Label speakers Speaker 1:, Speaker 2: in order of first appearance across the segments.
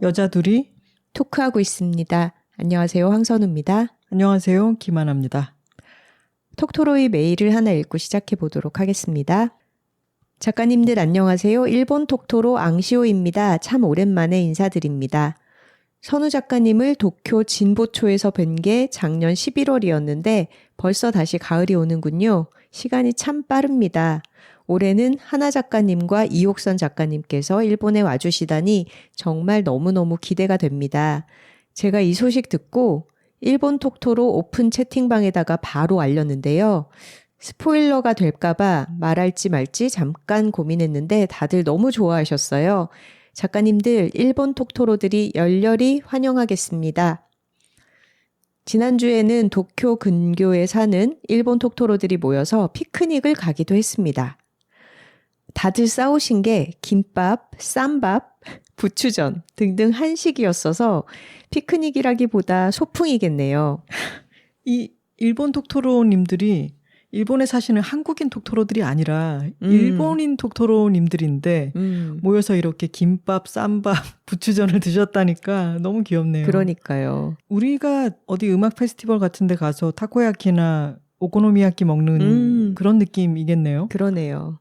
Speaker 1: 여자 둘이
Speaker 2: 토크하고 있습니다. 안녕하세요. 황선우입니다.
Speaker 1: 안녕하세요. 김하나입니다.
Speaker 2: 톡토로의 메일을 하나 읽고 시작해 보도록 하겠습니다. 작가님들 안녕하세요. 일본 톡토로 앙시오입니다. 참 오랜만에 인사드립니다. 선우 작가님을 도쿄 진보초에서 뵌 게 작년 11월이었는데 벌써 다시 가을이 오는군요. 시간이 참 빠릅니다. 올해는 하나 작가님과 이옥선 작가님께서 일본에 와주시다니 정말 너무너무 기대가 됩니다. 제가 이 소식 듣고 일본 톡토로 오픈 채팅방에다가 바로 알렸는데요. 스포일러가 될까봐 말할지 말지 잠깐 고민했는데 다들 너무 좋아하셨어요. 작가님들 일본 톡토로들이 열렬히 환영하겠습니다. 지난주에는 도쿄 근교에 사는 일본 톡토로들이 모여서 피크닉을 가기도 했습니다. 다들 싸우신 게 김밥, 쌈밥, 부추전 등등 한식이었어서 피크닉이라기보다 소풍이겠네요.
Speaker 1: 이 일본 톡토로님들이 일본에 사시는 한국인 톡토로들이 아니라 일본인 톡토로님들인데 모여서 이렇게 김밥, 쌈밥, 부추전을 드셨다니까 너무 귀엽네요.
Speaker 2: 그러니까요.
Speaker 1: 우리가 어디 음악 페스티벌 같은 데 가서 타코야키나 오코노미야키 먹는 그런 느낌이겠네요.
Speaker 2: 그러네요.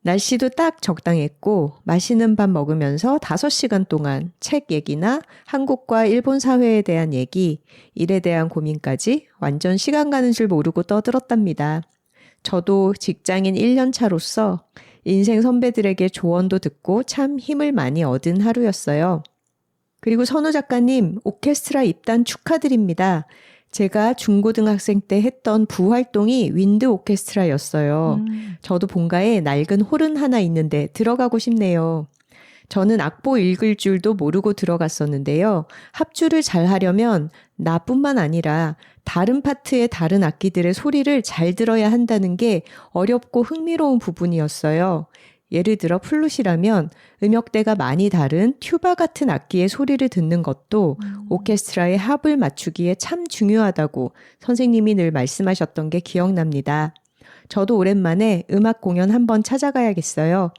Speaker 2: 날씨도 딱 적당했고 맛있는 밥 먹으면서 5시간 동안 책 얘기나 한국과 일본 사회에 대한 얘기, 일에 대한 고민까지 완전 시간 가는 줄 모르고 떠들었답니다. 저도 직장인 1년 차로서 인생 선배들에게 조언도 듣고 참 힘을 많이 얻은 하루였어요. 그리고 선우 작가님 오케스트라 입단 축하드립니다. 제가 중고등학생 때 했던 부활동이 윈드 오케스트라였어요. 저도 본가에 낡은 홀은 하나 있는데 들어가고 싶네요. 저는 악보 읽을 줄도 모르고 들어갔었는데요. 합주를 잘 하려면 나뿐만 아니라 다른 파트의 다른 악기들의 소리를 잘 들어야 한다는 게 어렵고 흥미로운 부분이었어요. 예를 들어 플룻이라면 음역대가 많이 다른 튜바 같은 악기의 소리를 듣는 것도 오케스트라의 합을 맞추기에 참 중요하다고 선생님이 늘 말씀하셨던 게 기억납니다. 저도 오랜만에 음악 공연 한번 찾아가야겠어요.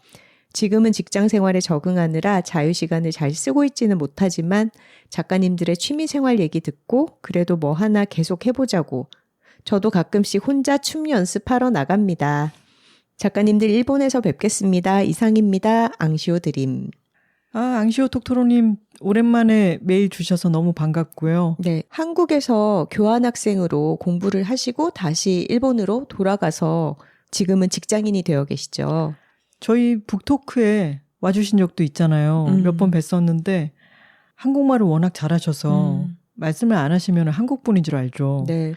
Speaker 2: 지금은 직장 생활에 적응하느라 자유시간을 잘 쓰고 있지는 못하지만 작가님들의 취미생활 얘기 듣고 그래도 뭐 하나 계속 해보자고. 저도 가끔씩 혼자 춤 연습하러 나갑니다. 작가님들 일본에서 뵙겠습니다. 이상입니다. 앙시오 드림.
Speaker 1: 앙시오 톡토로님 오랜만에 메일 주셔서 너무 반갑고요.
Speaker 2: 네, 한국에서 교환학생으로 공부를 하시고 다시 일본으로 돌아가서 지금은 직장인이 되어 계시죠.
Speaker 1: 저희 북토크에 와주신 적도 있잖아요. 몇 번 뵀었는데 한국말을 워낙 잘하셔서 말씀을 안 하시면 한국 분인 줄 알죠.
Speaker 2: 네.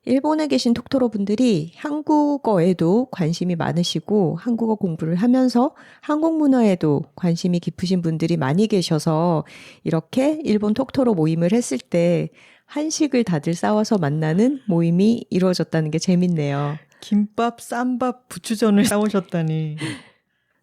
Speaker 2: 일본에 계신 톡토로 분들이 한국어에도 관심이 많으시고 한국어 공부를 하면서 한국 문화에도 관심이 깊으신 분들이 많이 계셔서 이렇게 일본 톡토로 모임을 했을 때 한식을 다들 싸워서 만나는 모임이 이루어졌다는 게 재밌네요.
Speaker 1: 김밥, 쌈밥, 부추전을 싸우셨다니.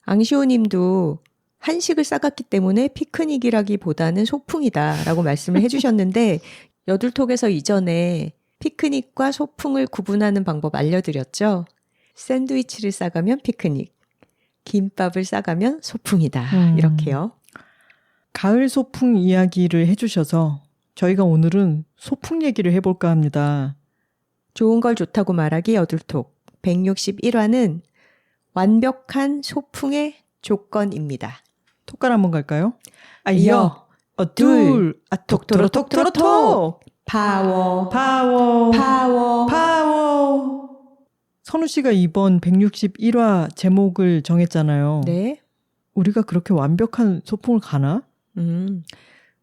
Speaker 2: 앙시오 님도 한식을 싸갔기 때문에 피크닉이라기보다는 소풍이다라고 말씀을 해주셨는데 여둘톡에서 이전에 피크닉과 소풍을 구분하는 방법 알려드렸죠. 샌드위치를 싸가면 피크닉, 김밥을 싸가면 소풍이다. 이렇게요.
Speaker 1: 가을 소풍 이야기를 해주셔서 저희가 오늘은 소풍 얘기를 해볼까 합니다.
Speaker 2: 좋은 걸 좋다고 말하기 여둘톡 161화는 완벽한 소풍의 조건입니다.
Speaker 1: 톡갈 한번 갈까요?
Speaker 2: 여,
Speaker 1: 둘, 톡토로 톡토로 톡!
Speaker 2: 파워,
Speaker 1: 파워,
Speaker 2: 파워,
Speaker 1: 파워. 선우 씨가 이번 161화 제목을 정했잖아요.
Speaker 2: 네.
Speaker 1: 우리가 그렇게 완벽한 소풍을 가나?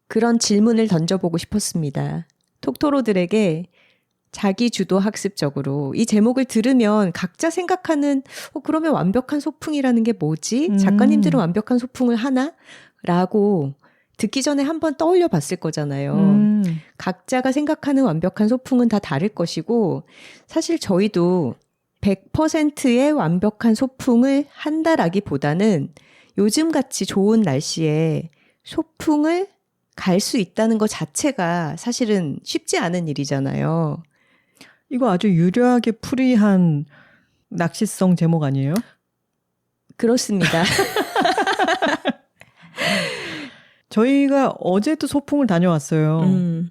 Speaker 2: 그런 질문을 던져보고 싶었습니다. 톡토로들에게 자기 주도 학습적으로 이 제목을 들으면 각자 생각하는 그러면 완벽한 소풍이라는 게 뭐지? 작가님들은 완벽한 소풍을 하나? 라고 듣기 전에 한번 떠올려 봤을 거잖아요. 각자가 생각하는 완벽한 소풍은 다 다를 것이고 사실 저희도 100%의 완벽한 소풍을 한다라기보다는 요즘같이 좋은 날씨에 소풍을 갈 수 있다는 것 자체가 사실은 쉽지 않은 일이잖아요.
Speaker 1: 이거 아주 유려하게 풀이한 낚시성 제목 아니에요?
Speaker 2: 그렇습니다.
Speaker 1: 저희가 어제도 소풍을 다녀왔어요.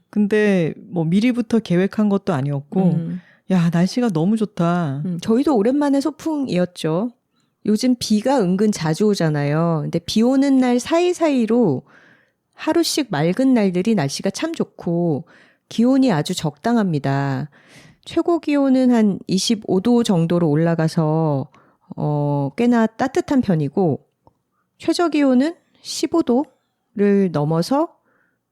Speaker 1: 근데 뭐 미리부터 계획한 것도 아니었고 야, 날씨가 너무 좋다.
Speaker 2: 저희도 오랜만에 소풍이었죠. 요즘 비가 은근 자주 오잖아요. 근데 비 오는 날 사이사이로 하루씩 맑은 날들이 날씨가 참 좋고 기온이 아주 적당합니다. 최고 기온은 한 25도 정도로 올라가서 꽤나 따뜻한 편이고 최저 기온은 15도를 넘어서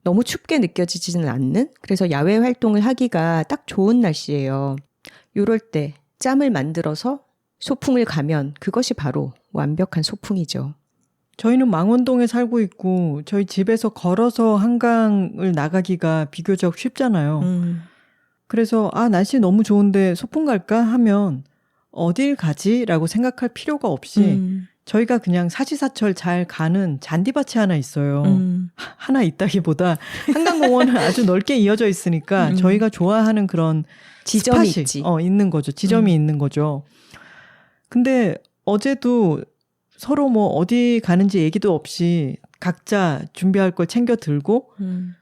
Speaker 2: 너무 춥게 느껴지지는 않는, 그래서 야외 활동을 하기가 딱 좋은 날씨예요. 요럴 때 짬을 만들어서 소풍을 가면 그것이 바로 완벽한 소풍이죠.
Speaker 1: 저희는 망원동에 살고 있고 저희 집에서 걸어서 한강을 나가기가 비교적 쉽잖아요. 그래서 날씨 너무 좋은데 소풍 갈까 하면 어딜 가지? 라고 생각할 필요가 없이 저희가 그냥 사시사철 잘 가는 잔디밭이 하나 있어요. 하나 있다기보다 한강공원은 아주 넓게 이어져 있으니까 저희가 좋아하는 그런
Speaker 2: 지점이
Speaker 1: 스팟이
Speaker 2: 있지.
Speaker 1: 있는 거죠. 지점이 있는 거죠. 근데 어제도 서로 뭐 어디 가는지 얘기도 없이 각자 준비할 걸 챙겨 들고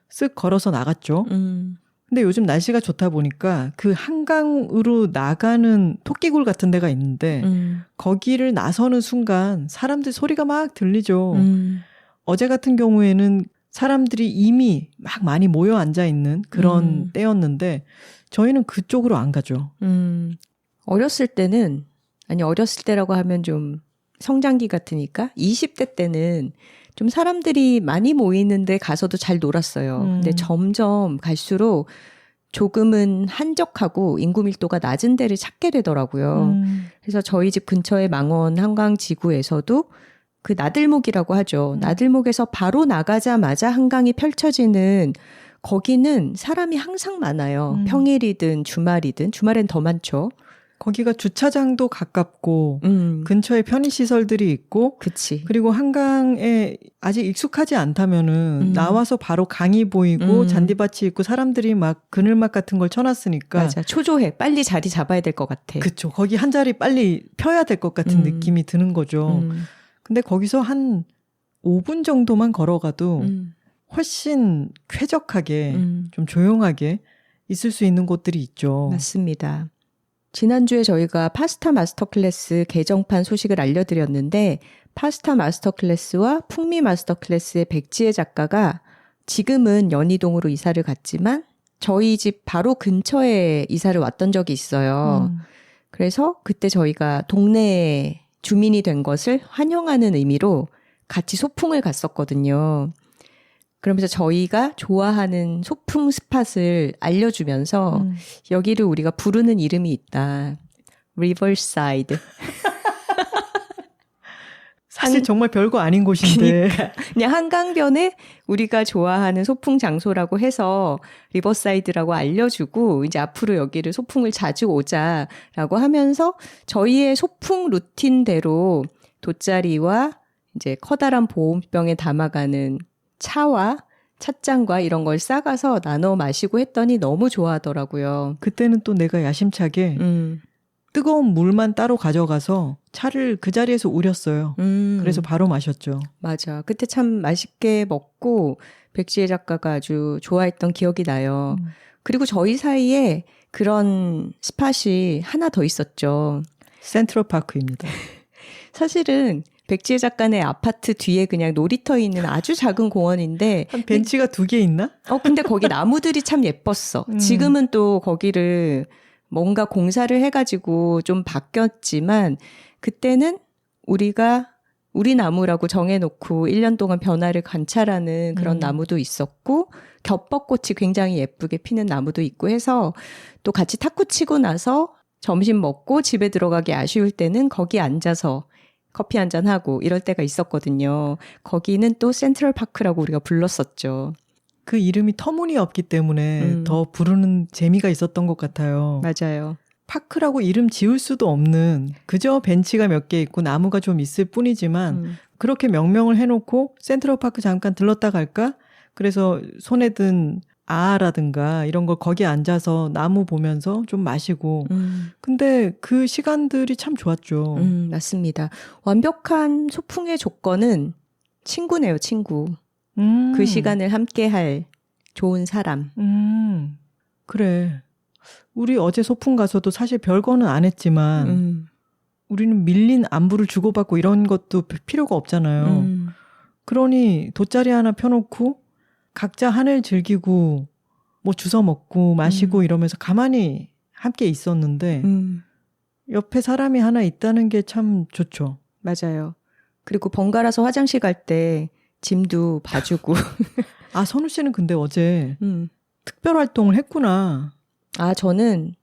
Speaker 1: 쓱 걸어서 나갔죠. 근데 요즘 날씨가 좋다 보니까 그 한강으로 나가는 토끼굴 같은 데가 있는데 거기를 나서는 순간 사람들 소리가 막 들리죠. 어제 같은 경우에는 사람들이 이미 막 많이 모여 앉아 있는 그런 때였는데 저희는 그쪽으로 안 가죠.
Speaker 2: 어렸을 때는, 아니 어렸을 때라고 하면 좀 성장기 같으니까 20대 때는 좀 사람들이 많이 모이는데 가서도 잘 놀았어요. 근데 점점 갈수록 조금은 한적하고 인구 밀도가 낮은 데를 찾게 되더라고요. 그래서 저희 집 근처의 망원 한강지구에서도 그 나들목이라고 하죠. 나들목에서 바로 나가자마자 한강이 펼쳐지는 거기는 사람이 항상 많아요. 평일이든 주말이든, 주말엔 더 많죠.
Speaker 1: 거기가 주차장도 가깝고 근처에 편의시설들이 있고
Speaker 2: 그치.
Speaker 1: 그리고 한강에 아직 익숙하지 않다면은 나와서 바로 강이 보이고 잔디밭이 있고 사람들이 막 그늘막 같은 걸 쳐놨으니까
Speaker 2: 맞아. 초조해. 빨리 자리 잡아야 될 것 같아.
Speaker 1: 그쵸. 거기 한 자리 빨리 펴야 될 것 같은 느낌이 드는 거죠. 근데 거기서 한 5분 정도만 걸어가도 훨씬 쾌적하게 좀 조용하게 있을 수 있는 곳들이 있죠.
Speaker 2: 맞습니다. 지난주에 저희가 파스타 마스터 클래스 개정판 소식을 알려드렸는데 파스타 마스터 클래스와 풍미 마스터 클래스의 백지혜 작가가 지금은 연희동으로 이사를 갔지만 저희 집 바로 근처에 이사를 왔던 적이 있어요. 그래서 그때 저희가 동네에 주민이 된 것을 환영하는 의미로 같이 소풍을 갔었거든요. 그러면서 저희가 좋아하는 소풍 스팟을 알려주면서 여기를 우리가 부르는 이름이 있다. 리버사이드.
Speaker 1: 사실 정말 별거 아닌 곳인데.
Speaker 2: 그러니까 그냥 한강변에 우리가 좋아하는 소풍 장소라고 해서 리버사이드라고 알려주고 이제 앞으로 여기를 소풍을 자주 오자라고 하면서 저희의 소풍 루틴대로 돗자리와 이제 커다란 보온병에 담아가는 차와 찻잔과 이런 걸 싸가서 나눠 마시고 했더니 너무 좋아하더라고요.
Speaker 1: 그때는 또 내가 야심차게 뜨거운 물만 따로 가져가서 차를 그 자리에서 우렸어요. 그래서 바로 마셨죠.
Speaker 2: 맞아. 그때 참 맛있게 먹고 백지혜 작가가 아주 좋아했던 기억이 나요. 그리고 저희 사이에 그런 스팟이 하나 더 있었죠.
Speaker 1: 센트럴파크입니다.
Speaker 2: 사실은 백지혜 작가네 아파트 뒤에 그냥 놀이터 있는 아주 작은 공원인데
Speaker 1: 한 벤치가 2개 있나?
Speaker 2: 근데 거기 나무들이 참 예뻤어. 지금은 또 거기를 뭔가 공사를 해가지고 좀 바뀌었지만 그때는 우리가 우리 나무라고 정해놓고 1년 동안 변화를 관찰하는 그런 나무도 있었고 겹벚꽃이 굉장히 예쁘게 피는 나무도 있고 해서 또 같이 탁구 치고 나서 점심 먹고 집에 들어가기 아쉬울 때는 거기 앉아서 커피 한잔 하고 이럴 때가 있었거든요. 거기는 또 센트럴파크라고 우리가 불렀었죠.
Speaker 1: 그 이름이 터무니없기 때문에 더 부르는 재미가 있었던 것 같아요.
Speaker 2: 맞아요.
Speaker 1: 파크라고 이름 지을 수도 없는 그저 벤치가 몇 개 있고 나무가 좀 있을 뿐이지만 그렇게 명명을 해놓고 센트럴파크 잠깐 들렀다 갈까? 그래서 손에 든 아라든가 이런 걸 거기 앉아서 나무 보면서 좀 마시고 근데 그 시간들이 참 좋았죠.
Speaker 2: 맞습니다. 완벽한 소풍의 조건은 친구네요, 친구. 그 시간을 함께할 좋은 사람.
Speaker 1: 그래. 우리 어제 소풍 가서도 사실 별거는 안 했지만 우리는 밀린 안부를 주고받고 이런 것도 필요가 없잖아요. 그러니 돗자리 하나 펴놓고 각자 하늘 즐기고 뭐 주워 먹고 마시고 이러면서 가만히 함께 있었는데 옆에 사람이 하나 있다는 게 참 좋죠.
Speaker 2: 맞아요. 그리고 번갈아서 화장실 갈 때 짐도 봐주고.
Speaker 1: 아, 선우 씨는 근데 어제 특별 활동을 했구나.
Speaker 2: 아, 저는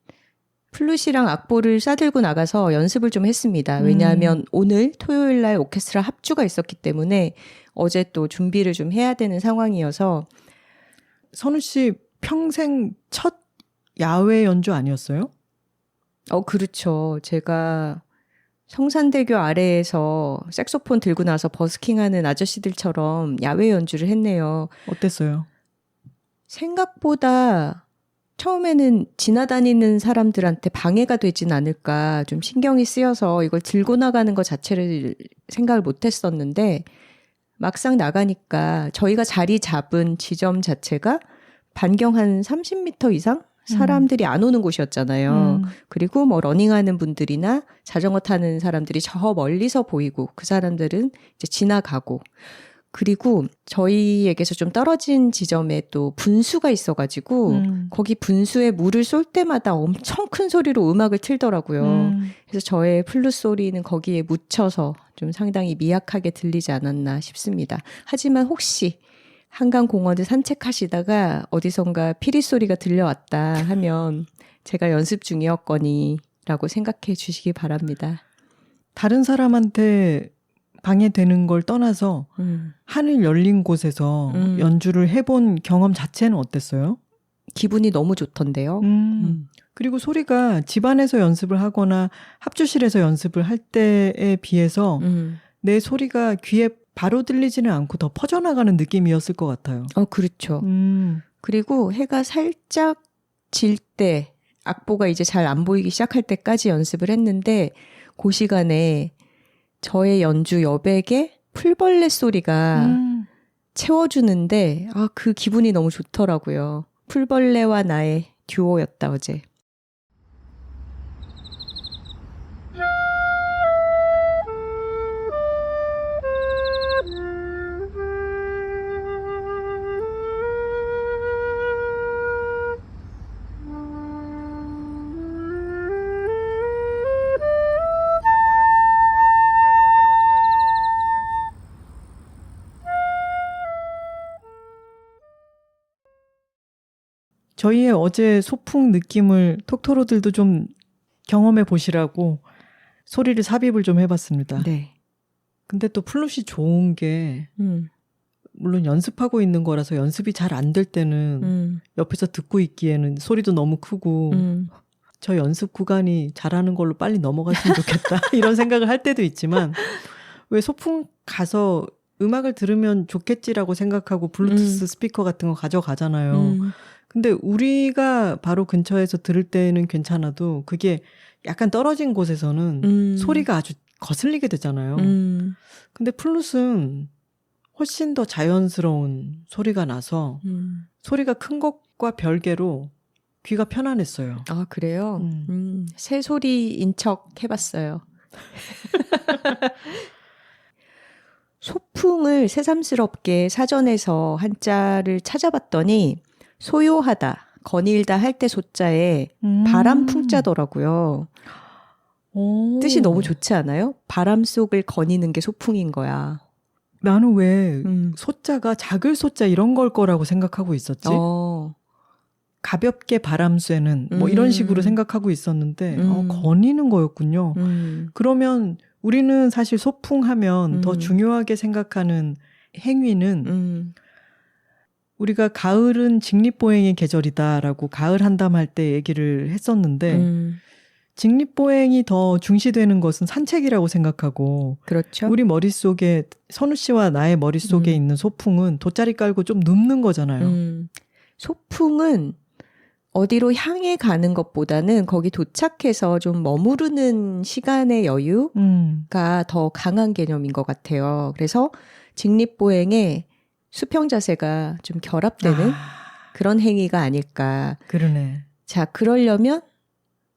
Speaker 2: 플룻이랑 악보를 싸들고 나가서 연습을 좀 했습니다. 왜냐하면 오늘 토요일 날 오케스트라 합주가 있었기 때문에 어제 또 준비를 좀 해야 되는 상황이어서.
Speaker 1: 선우 씨 평생 첫 야외 연주 아니었어요?
Speaker 2: 그렇죠. 제가 성산대교 아래에서 색소폰 들고 나서 버스킹하는 아저씨들처럼 야외 연주를 했네요.
Speaker 1: 어땠어요?
Speaker 2: 생각보다 처음에는 지나다니는 사람들한테 방해가 되진 않을까 좀 신경이 쓰여서 이걸 들고 나가는 것 자체를 생각을 못 했었는데 막상 나가니까 저희가 자리 잡은 지점 자체가 반경 한 30m 이상 사람들이 안 오는 곳이었잖아요. 그리고 뭐 러닝하는 분들이나 자전거 타는 사람들이 저 멀리서 보이고 그 사람들은 이제 지나가고 그리고 저희에게서 좀 떨어진 지점에 또 분수가 있어가지고 거기 분수에 물을 쏠 때마다 엄청 큰 소리로 음악을 틀더라고요. 그래서 저의 플룻 소리는 거기에 묻혀서 좀 상당히 미약하게 들리지 않았나 싶습니다. 하지만 혹시 한강공원을 산책하시다가 어디선가 피리 소리가 들려왔다 하면 제가 연습 중이었거니라고 생각해 주시기 바랍니다.
Speaker 1: 다른 사람한테 방해되는 걸 떠나서 하늘 열린 곳에서 연주를 해본 경험 자체는 어땠어요?
Speaker 2: 기분이 너무 좋던데요.
Speaker 1: 그리고 소리가 집안에서 연습을 하거나 합주실에서 연습을 할 때에 비해서 내 소리가 귀에 바로 들리지는 않고 더 퍼져나가는 느낌이었을 것 같아요.
Speaker 2: 그렇죠. 그리고 해가 살짝 질 때, 악보가 이제 잘 안 보이기 시작할 때까지 연습을 했는데 그 시간에 저의 연주 여백에 풀벌레 소리가 채워주는데 그 기분이 너무 좋더라고요. 풀벌레와 나의 듀오였다 어제.
Speaker 1: 저희의 어제 소풍 느낌을 톡토로들도 좀 경험해 보시라고 소리를 삽입을 좀 해봤습니다.
Speaker 2: 네.
Speaker 1: 근데 또 플룻이 좋은 게 물론 연습하고 있는 거라서 연습이 잘 안 될 때는 옆에서 듣고 있기에는 소리도 너무 크고 저 연습 구간이 잘하는 걸로 빨리 넘어갔으면 좋겠다 이런 생각을 할 때도 있지만 왜 소풍 가서 음악을 들으면 좋겠지라고 생각하고 블루투스 스피커 같은 거 가져가잖아요. 근데 우리가 바로 근처에서 들을 때는 괜찮아도 그게 약간 떨어진 곳에서는 소리가 아주 거슬리게 되잖아요. 근데 플룻은 훨씬 더 자연스러운 소리가 나서 소리가 큰 것과 별개로 귀가 편안했어요.
Speaker 2: 아, 그래요? 새 소리인 척 해봤어요. 소풍을 새삼스럽게 사전에서 한자를 찾아봤더니 소요하다, 거닐다 할 때 소자에 바람 풍자더라고요. 뜻이 너무 좋지 않아요? 바람 속을 거니는 게 소풍인 거야.
Speaker 1: 나는 왜 소자가 작을 소자 이런 걸 거라고 생각하고 있었지? 가볍게 바람 쐬는 뭐 이런 식으로 생각하고 있었는데 거니는 거였군요. 그러면 우리는 사실 소풍하면 더 중요하게 생각하는 행위는 우리가 가을은 직립보행의 계절이다라고 가을 한담할 때 얘기를 했었는데 직립보행이 더 중시되는 것은 산책이라고 생각하고
Speaker 2: 그렇죠.
Speaker 1: 우리 머릿속에 선우 씨와 나의 머릿속에 있는 소풍은 돗자리 깔고 좀 눕는 거잖아요.
Speaker 2: 소풍은 어디로 향해 가는 것보다는 거기 도착해서 좀 머무르는 시간의 여유가 더 강한 개념인 것 같아요. 그래서 직립보행에 수평 자세가 좀 결합되는 그런 행위가 아닐까.
Speaker 1: 그러네.
Speaker 2: 자, 그러려면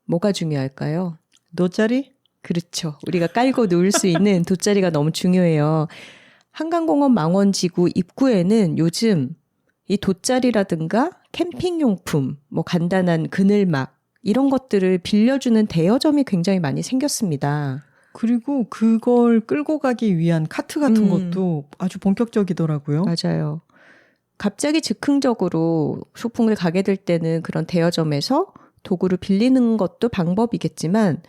Speaker 2: 뭐가 중요할까요?
Speaker 1: 돗자리?
Speaker 2: 그렇죠. 우리가 깔고 누울 수 있는 돗자리가 너무 중요해요. 한강공원 망원지구 입구에는 요즘 이 돗자리라든가 캠핑용품, 뭐 간단한 그늘막 이런 것들을 빌려주는 대여점이 굉장히 많이 생겼습니다.
Speaker 1: 그리고 그걸 끌고 가기 위한 카트 같은 것도 아주 본격적이더라고요.
Speaker 2: 맞아요. 갑자기 즉흥적으로 소풍을 가게 될 때는 그런 대여점에서 도구를 빌리는 것도 방법이겠지만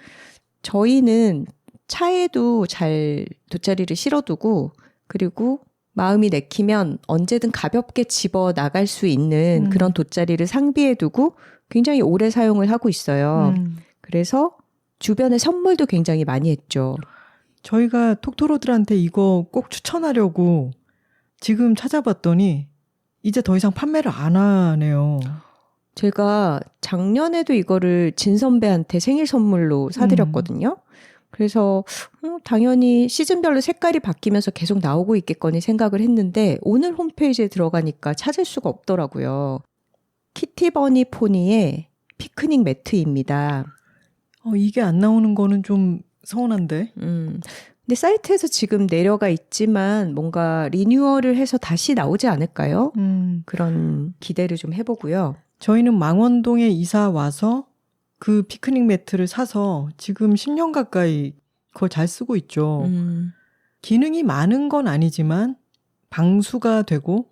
Speaker 2: 저희는 차에도 잘 돗자리를 실어두고 그리고 마음이 내키면 언제든 가볍게 집어 나갈 수 있는 그런 돗자리를 상비해두고 굉장히 오래 사용을 하고 있어요. 그래서 주변에 선물도 굉장히 많이 했죠.
Speaker 1: 저희가 톡토로들한테 이거 꼭 추천하려고 지금 찾아봤더니 이제 더 이상 판매를 안 하네요.
Speaker 2: 제가 작년에도 이거를 진 선배한테 생일 선물로 사드렸거든요. 그래서 당연히 시즌별로 색깔이 바뀌면서 계속 나오고 있겠거니 생각을 했는데 오늘 홈페이지에 들어가니까 찾을 수가 없더라고요. 키티버니 포니의 피크닉 매트입니다.
Speaker 1: 이게 안 나오는 거는 좀 서운한데.
Speaker 2: 근데 사이트에서 지금 내려가 있지만 뭔가 리뉴얼을 해서 다시 나오지 않을까요? 그런 기대를 좀 해보고요.
Speaker 1: 저희는 망원동에 이사 와서 그 피크닉 매트를 사서 지금 10년 가까이 그걸 잘 쓰고 있죠. 기능이 많은 건 아니지만 방수가 되고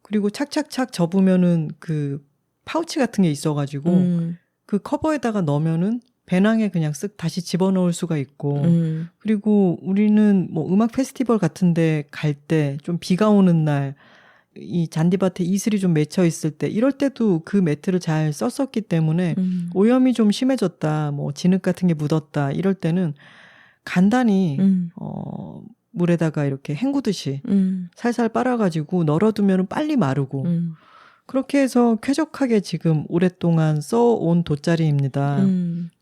Speaker 1: 그리고 착착착 접으면은 그 파우치 같은 게 있어가지고 그 커버에다가 넣으면은 배낭에 그냥 쓱 다시 집어넣을 수가 있고 그리고 우리는 뭐 음악 페스티벌 같은데 갈 때 좀 비가 오는 날 이 잔디밭에 이슬이 좀 맺혀 있을 때 이럴 때도 그 매트를 잘 썼었기 때문에 오염이 좀 심해졌다 뭐 진흙 같은 게 묻었다 이럴 때는 간단히 물에다가 이렇게 헹구듯이 살살 빨아가지고 널어두면 빨리 마르고 그렇게 해서 쾌적하게 지금 오랫동안 써온 돗자리입니다.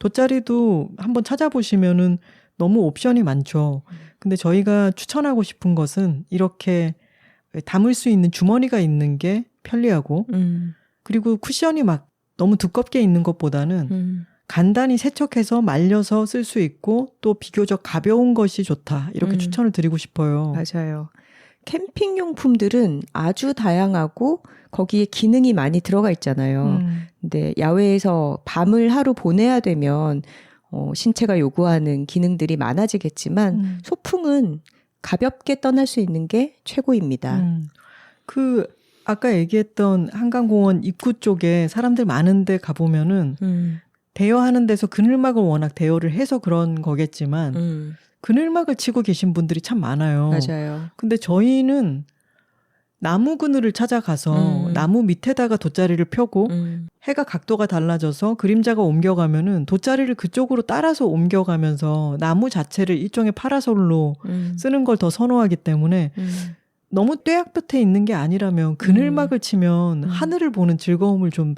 Speaker 1: 돗자리도 한번 찾아보시면은 너무 옵션이 많죠. 근데 저희가 추천하고 싶은 것은 이렇게 담을 수 있는 주머니가 있는 게 편리하고 그리고 쿠션이 막 너무 두껍게 있는 것보다는 간단히 세척해서 말려서 쓸 수 있고 또 비교적 가벼운 것이 좋다. 이렇게 추천을 드리고 싶어요.
Speaker 2: 맞아요. 캠핑용품들은 아주 다양하고 거기에 기능이 많이 들어가 있잖아요. 근데 야외에서 밤을 하루 보내야 되면 신체가 요구하는 기능들이 많아지겠지만 소풍은 가볍게 떠날 수 있는 게 최고입니다.
Speaker 1: 그 아까 얘기했던 한강공원 입구 쪽에 사람들 많은데 가보면은 대여하는 데서 그늘막을 워낙 대여를 해서 그런 거겠지만 그늘막을 치고 계신 분들이 참 많아요.
Speaker 2: 맞아요.
Speaker 1: 근데 저희는 나무 그늘을 찾아가서 나무 밑에다가 돗자리를 펴고 해가 각도가 달라져서 그림자가 옮겨가면은 돗자리를 그쪽으로 따라서 옮겨가면서 나무 자체를 일종의 파라솔로 쓰는 걸 더 선호하기 때문에 너무 뙤약볕에 있는 게 아니라면 그늘막을 치면 하늘을 보는 즐거움을 좀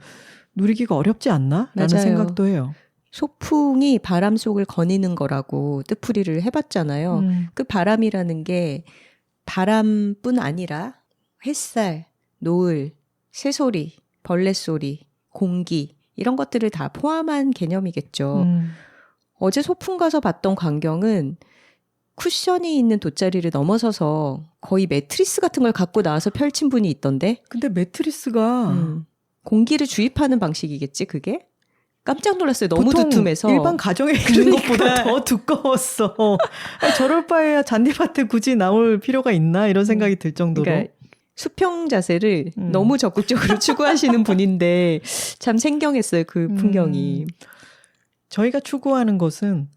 Speaker 1: 누리기가 어렵지 않나? 라는
Speaker 2: 맞아요.
Speaker 1: 생각도 해요.
Speaker 2: 소풍이 바람 속을 거니는 거라고 뜻풀이를 해봤잖아요. 그 바람이라는 게 바람뿐 아니라 햇살, 노을, 새소리, 벌레소리, 공기 이런 것들을 다 포함한 개념이겠죠. 어제 소풍 가서 봤던 광경은 쿠션이 있는 돗자리를 넘어서서 거의 매트리스 같은 걸 갖고 나와서 펼친 분이 있던데.
Speaker 1: 근데 매트리스가
Speaker 2: 공기를 주입하는 방식이겠지 그게? 깜짝 놀랐어요. 너무 두툼해서.
Speaker 1: 일반 가정에 있는 것보다 더 두꺼웠어. 저럴 바에야 잔디밭에 굳이 나올 필요가 있나 이런 생각이 들 정도로.
Speaker 2: 그러니까 수평 자세를 너무 적극적으로 추구하시는 분인데 참 생경했어요. 그 풍경이.
Speaker 1: 저희가 추구하는 것은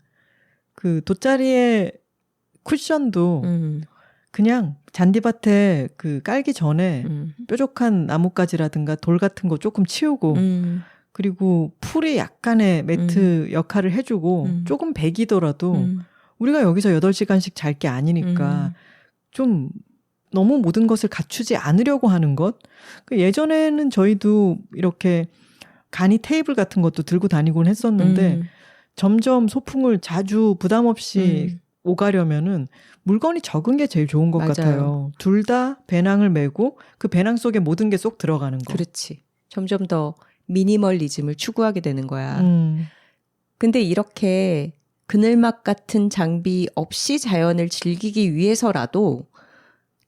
Speaker 1: 그 돗자리의 쿠션도 그냥 잔디밭에 그 깔기 전에 뾰족한 나뭇가지라든가 돌 같은 거 조금 치우고 그리고 풀이 약간의 매트 역할을 해주고 조금 백이더라도 우리가 여기서 8시간씩 잘 게 아니니까 좀 너무 모든 것을 갖추지 않으려고 하는 것. 예전에는 저희도 이렇게 간이 테이블 같은 것도 들고 다니곤 했었는데 점점 소풍을 자주 부담 없이 오가려면은 물건이 적은 게 제일 좋은 것
Speaker 2: 맞아요.
Speaker 1: 같아요. 둘 다 배낭을 메고 그 배낭 속에 모든 게 쏙 들어가는 거.
Speaker 2: 그렇지. 점점 더 미니멀리즘을 추구하게 되는 거야. 근데 이렇게 그늘막 같은 장비 없이 자연을 즐기기 위해서라도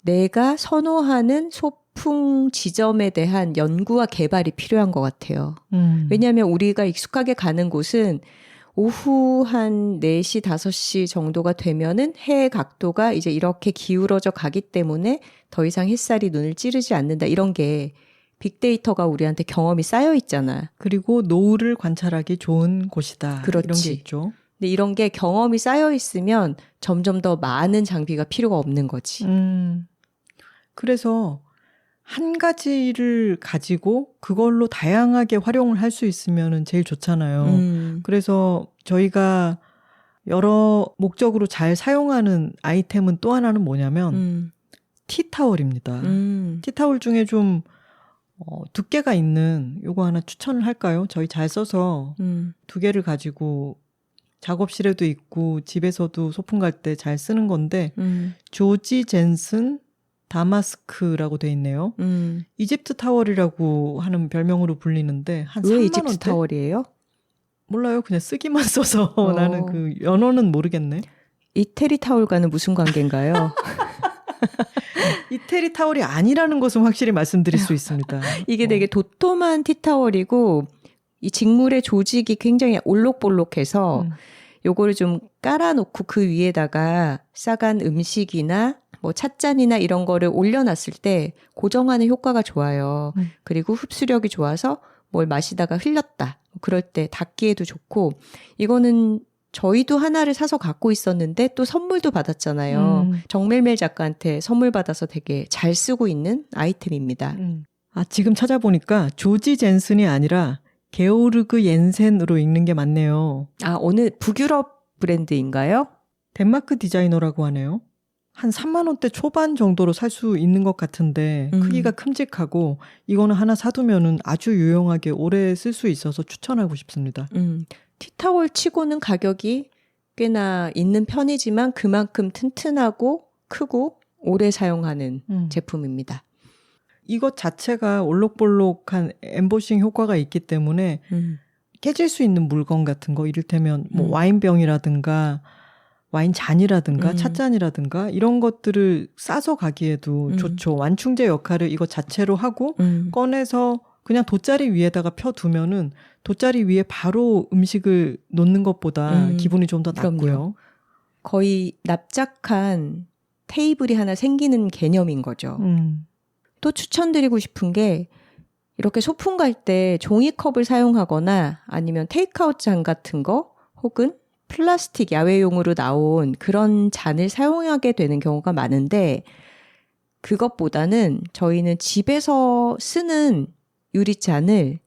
Speaker 2: 내가 선호하는 소풍 지점에 대한 연구와 개발이 필요한 것 같아요. 왜냐하면 우리가 익숙하게 가는 곳은 오후 한 4시, 5시 정도가 되면은 해의 각도가 이제 이렇게 기울어져 가기 때문에 더 이상 햇살이 눈을 찌르지 않는다. 이런 게 빅데이터가 우리한테 경험이 쌓여 있잖아.
Speaker 1: 그리고 노을을 관찰하기 좋은 곳이다.
Speaker 2: 그렇지.
Speaker 1: 이런 게 있죠.
Speaker 2: 근데 이런 게 경험이 쌓여 있으면 점점 더 많은 장비가 필요가 없는 거지.
Speaker 1: 그래서 한 가지를 가지고 그걸로 다양하게 활용을 할 수 있으면 제일 좋잖아요. 그래서 저희가 여러 목적으로 잘 사용하는 아이템은 또 하나는 뭐냐면 티타월입니다. 티타월 중에 좀 두께가 있는 요거 하나 추천을 할까요? 저희 잘 써서 2개를 가지고 작업실에도 있고 집에서도 소풍 갈 때 잘 쓰는 건데 조지 젠슨 다마스크라고 돼 있네요. 이집트 타월이라고 하는 별명으로 불리는데 한 3만
Speaker 2: 왜
Speaker 1: 원대?
Speaker 2: 이집트 타월이에요?
Speaker 1: 몰라요. 그냥 쓰기만 써서 나는 그 연어는 모르겠네.
Speaker 2: 이태리 타월과는 무슨 관계인가요?
Speaker 1: 이태리 타월이 아니라는 것은 확실히 말씀드릴 수 있습니다.
Speaker 2: 이게 되게 도톰한 티타월이고 이 직물의 조직이 굉장히 올록볼록해서 요거를 좀 깔아놓고 그 위에다가 싸간 음식이나 뭐 찻잔이나 이런 거를 올려놨을 때 고정하는 효과가 좋아요. 그리고 흡수력이 좋아서 뭘 마시다가 흘렸다. 그럴 때 닦기에도 좋고 이거는 저희도 하나를 사서 갖고 있었는데 또 선물도 받았잖아요. 정멜멜 작가한테 선물 받아서 되게 잘 쓰고 있는 아이템입니다.
Speaker 1: 아, 지금 찾아보니까 조지 젠슨이 아니라 게오르그 옌센으로 읽는 게 맞네요.
Speaker 2: 아, 어느 북유럽 브랜드인가요?
Speaker 1: 덴마크 디자이너라고 하네요. 한 3만 원대 초반 정도로 살 수 있는 것 같은데 크기가 큼직하고 이거는 하나 사두면은 아주 유용하게 오래 쓸 수 있어서 추천하고 싶습니다.
Speaker 2: 티타월 치고는 가격이 꽤나 있는 편이지만 그만큼 튼튼하고 크고 오래 사용하는 제품입니다.
Speaker 1: 이것 자체가 올록볼록한 엠보싱 효과가 있기 때문에 깨질 수 있는 물건 같은 거 이를테면 뭐 와인병이라든가 와인 잔이라든가 찻잔이라든가 이런 것들을 싸서 가기에도 좋죠. 완충제 역할을 이거 자체로 하고 꺼내서 그냥 돗자리 위에다가 펴두면은 돗자리 위에 바로 음식을 놓는 것보다 기분이 좀 더 낫고요.
Speaker 2: 거의 납작한 테이블이 하나 생기는 개념인 거죠. 또 추천드리고 싶은 게 이렇게 소풍 갈 때 종이컵을 사용하거나 아니면 테이크아웃 잔 같은 거 혹은 플라스틱 야외용으로 나온 그런 잔을 사용하게 되는 경우가 많은데 그것보다는 저희는 집에서 쓰는 유리잔을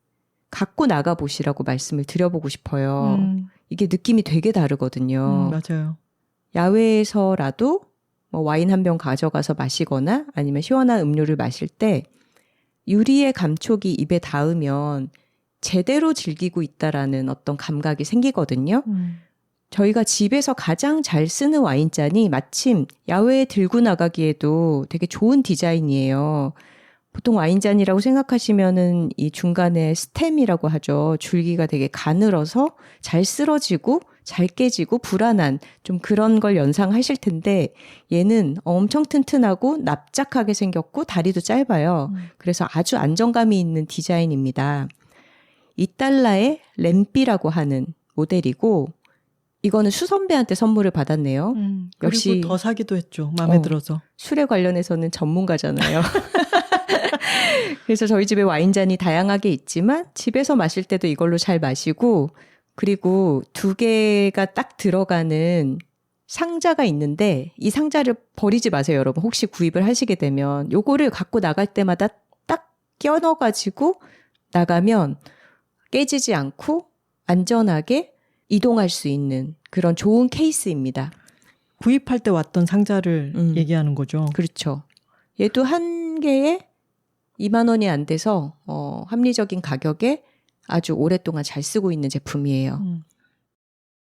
Speaker 2: 갖고 나가보시라고 말씀을 드려보고 싶어요. 이게 느낌이 되게 다르거든요.
Speaker 1: 맞아요.
Speaker 2: 야외에서라도 뭐 와인 한 병 가져가서 마시거나 아니면 시원한 음료를 마실 때 유리의 감촉이 입에 닿으면 제대로 즐기고 있다라는 어떤 감각이 생기거든요. 저희가 집에서 가장 잘 쓰는 와인잔이 마침 야외에 들고 나가기에도 되게 좋은 디자인이에요. 보통 와인잔이라고 생각하시면은 이 중간에 스템이라고 하죠. 줄기가 되게 가늘어서 잘 쓰러지고 잘 깨지고 불안한 좀 그런 걸 연상하실 텐데 얘는 엄청 튼튼하고 납작하게 생겼고 다리도 짧아요. 그래서 아주 안정감이 있는 디자인입니다. $2의 램비라고 하는 모델이고 이거는 수선배한테 선물을 받았네요. 역시
Speaker 1: 그리고 더 사기도 했죠. 마음에 들어서.
Speaker 2: 술에 관련해서는 전문가잖아요. 그래서 저희 집에 와인잔이 다양하게 있지만 집에서 마실 때도 이걸로 잘 마시고 그리고 2개가 딱 들어가는 상자가 있는데 이 상자를 버리지 마세요, 여러분. 혹시 구입을 하시게 되면 요거를 갖고 나갈 때마다 딱 껴넣어가지고 나가면 깨지지 않고 안전하게 이동할 수 있는 그런 좋은 케이스입니다.
Speaker 1: 구입할 때 왔던 상자를 얘기하는 거죠.
Speaker 2: 그렇죠. 얘도 한 개에 2만 원이 안 돼서 합리적인 가격에 아주 오랫동안 잘 쓰고 있는 제품이에요.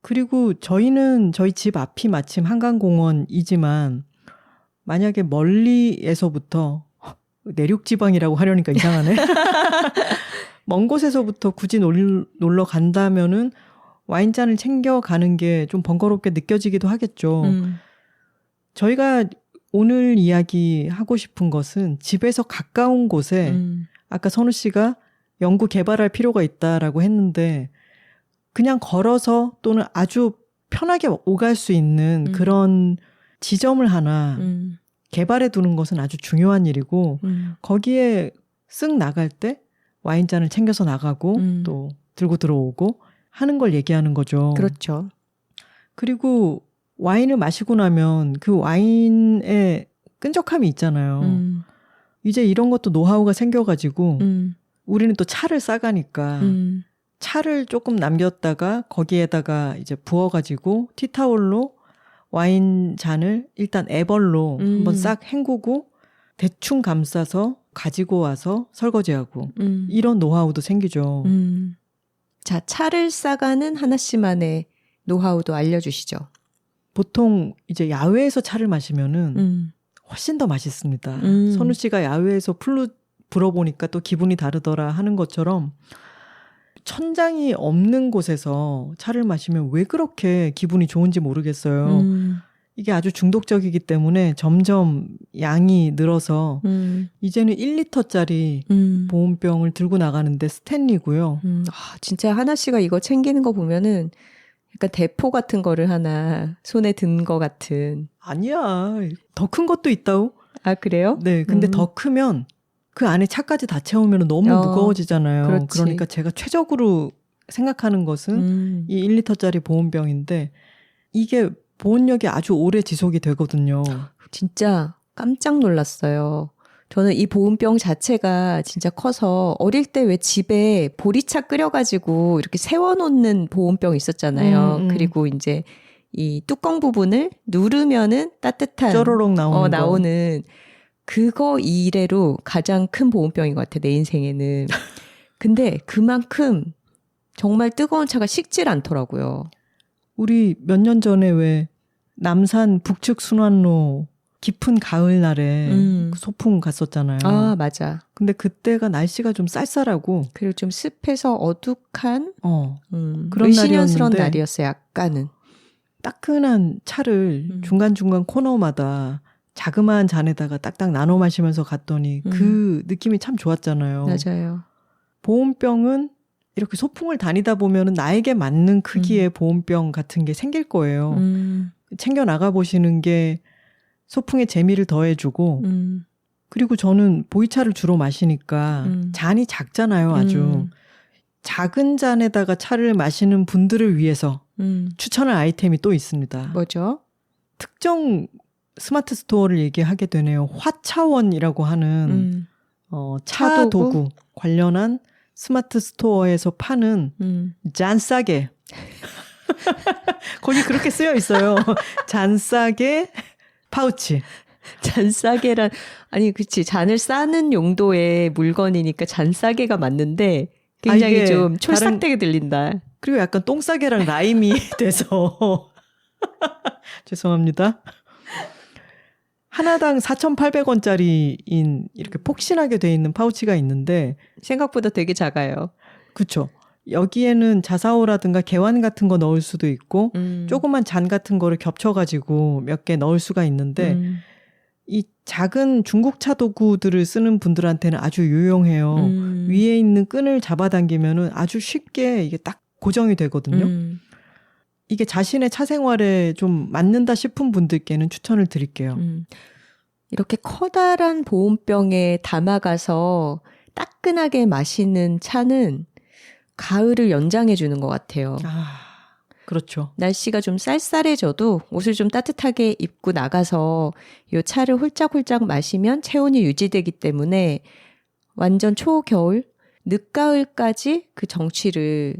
Speaker 1: 그리고 저희는 저희 집 앞이 마침 한강공원이지만 만약에 멀리에서부터 내륙지방이라고 하려니까 이상하네. 먼 곳에서부터 굳이 놀러 간다면은 와인잔을 챙겨가는 게 좀 번거롭게 느껴지기도 하겠죠. 저희가 오늘 이야기하고 싶은 것은 집에서 가까운 곳에 아까 선우 씨가 연구 개발할 필요가 있다라고 했는데 그냥 걸어서 또는 아주 편하게 오갈 수 있는 그런 지점을 하나 개발해 두는 것은 아주 중요한 일이고 거기에 쓱 나갈 때 와인잔을 챙겨서 나가고 또 들고 들어오고 하는 걸 얘기하는 거죠.
Speaker 2: 그렇죠.
Speaker 1: 그리고 와인을 마시고 나면 그 와인의 끈적함이 있잖아요. 이제 이런 것도 노하우가 생겨가지고 우리는 또 차를 싸가니까 차를 조금 남겼다가 거기에다가 이제 부어가지고 티타올로 와인 잔을 일단 애벌로 한번 싹 헹구고 대충 감싸서 가지고 와서 설거지하고 이런 노하우도 생기죠.
Speaker 2: 자, 차를 싸가는 하나 씨만의 노하우도 알려주시죠.
Speaker 1: 보통 이제 야외에서 차를 마시면은 훨씬 더 맛있습니다. 선우 씨가 야외에서 풀로 불어보니까 또 기분이 다르더라 하는 것처럼 천장이 없는 곳에서 차를 마시면 왜 그렇게 기분이 좋은지 모르겠어요. 이게 아주 중독적이기 때문에 점점 양이 늘어서 이제는 1리터짜리 보온병을 들고 나가는데 스탠리고요.
Speaker 2: 진짜 하나 씨가 이거 챙기는 거 보면은 약간 대포 같은 거를 하나 손에 든 거 같은.
Speaker 1: 아니야. 더 큰 것도 있다고.
Speaker 2: 아, 그래요?
Speaker 1: 네. 근데 더 크면 그 안에 차까지 다 채우면 너무 무거워지잖아요.
Speaker 2: 그렇지.
Speaker 1: 그러니까 제가 최적으로 생각하는 것은 이 1리터짜리 보온병인데 이게 보온력이 아주 오래 지속이 되거든요.
Speaker 2: 진짜 깜짝 놀랐어요. 저는 이 보온병 자체가 진짜 커서 어릴 때 왜 집에 보리차 끓여가지고 이렇게 세워놓는 보온병 있었잖아요. 그리고 이제 이 뚜껑 부분을 누르면은 따뜻한
Speaker 1: 쩌로록
Speaker 2: 나오는 그거 이래로 가장 큰 보온병인 것 같아, 내 인생에는. 근데 그만큼 정말 뜨거운 차가 식질 않더라고요.
Speaker 1: 우리 몇 년 전에 왜 남산 북측 순환로 깊은 가을날에 소풍 갔었잖아요.
Speaker 2: 아, 맞아.
Speaker 1: 근데 그때가 날씨가 좀 쌀쌀하고
Speaker 2: 그리고 좀 습해서 어둑한
Speaker 1: 그런
Speaker 2: 의신연스러운
Speaker 1: 날이었는데
Speaker 2: 날이었어요, 약간은.
Speaker 1: 따끈한 차를 중간중간 코너마다 자그마한 잔에다가 딱딱 나눠 마시면서 갔더니 그 느낌이 참 좋았잖아요.
Speaker 2: 맞아요.
Speaker 1: 보온병은 이렇게 소풍을 다니다 보면은 나에게 맞는 크기의 보온병 같은 게 생길 거예요. 챙겨 나가 보시는 게 소풍의 재미를 더해주고 그리고 저는 보이차를 주로 마시니까 잔이 작잖아요. 아주 작은 잔에다가 차를 마시는 분들을 위해서 추천할 아이템이 또 있습니다.
Speaker 2: 뭐죠?
Speaker 1: 특정 스마트 스토어를 얘기하게 되네요. 화차원이라고 하는 차 도구 관련한 스마트 스토어에서 파는 잔 싸게 거기 그렇게 쓰여 있어요. 잔 싸게 파우치.
Speaker 2: 잔 싸게란 아니 그치 잔을 싸는 용도의 물건이니까 잔 싸게가 맞는데 굉장히 좀 촐싹되게 들린다.
Speaker 1: 그리고 약간 똥 싸게랑 라임이 돼서 죄송합니다. 하나당 4,800원짜리인 이렇게 폭신하게 돼 있는 파우치가 있는데
Speaker 2: 생각보다 되게 작아요.
Speaker 1: 그렇죠. 여기에는 자사오라든가 개완 같은 거 넣을 수도 있고 조그만 잔 같은 거를 겹쳐가지고 몇 개 넣을 수가 있는데 이 작은 중국차 도구들을 쓰는 분들한테는 아주 유용해요. 위에 있는 끈을 잡아당기면은 아주 쉽게 이게 딱 고정이 되거든요. 이게 자신의 차 생활에 좀 맞는다 싶은 분들께는 추천을 드릴게요.
Speaker 2: 이렇게 커다란 보온병에 담아가서 따끈하게 마시는 차는 가을을 연장해 주는 것 같아요.
Speaker 1: 아, 그렇죠.
Speaker 2: 날씨가 좀 쌀쌀해져도 옷을 좀 따뜻하게 입고 나가서 이 차를 홀짝홀짝 마시면 체온이 유지되기 때문에 완전 초겨울, 늦가을까지 그 정취를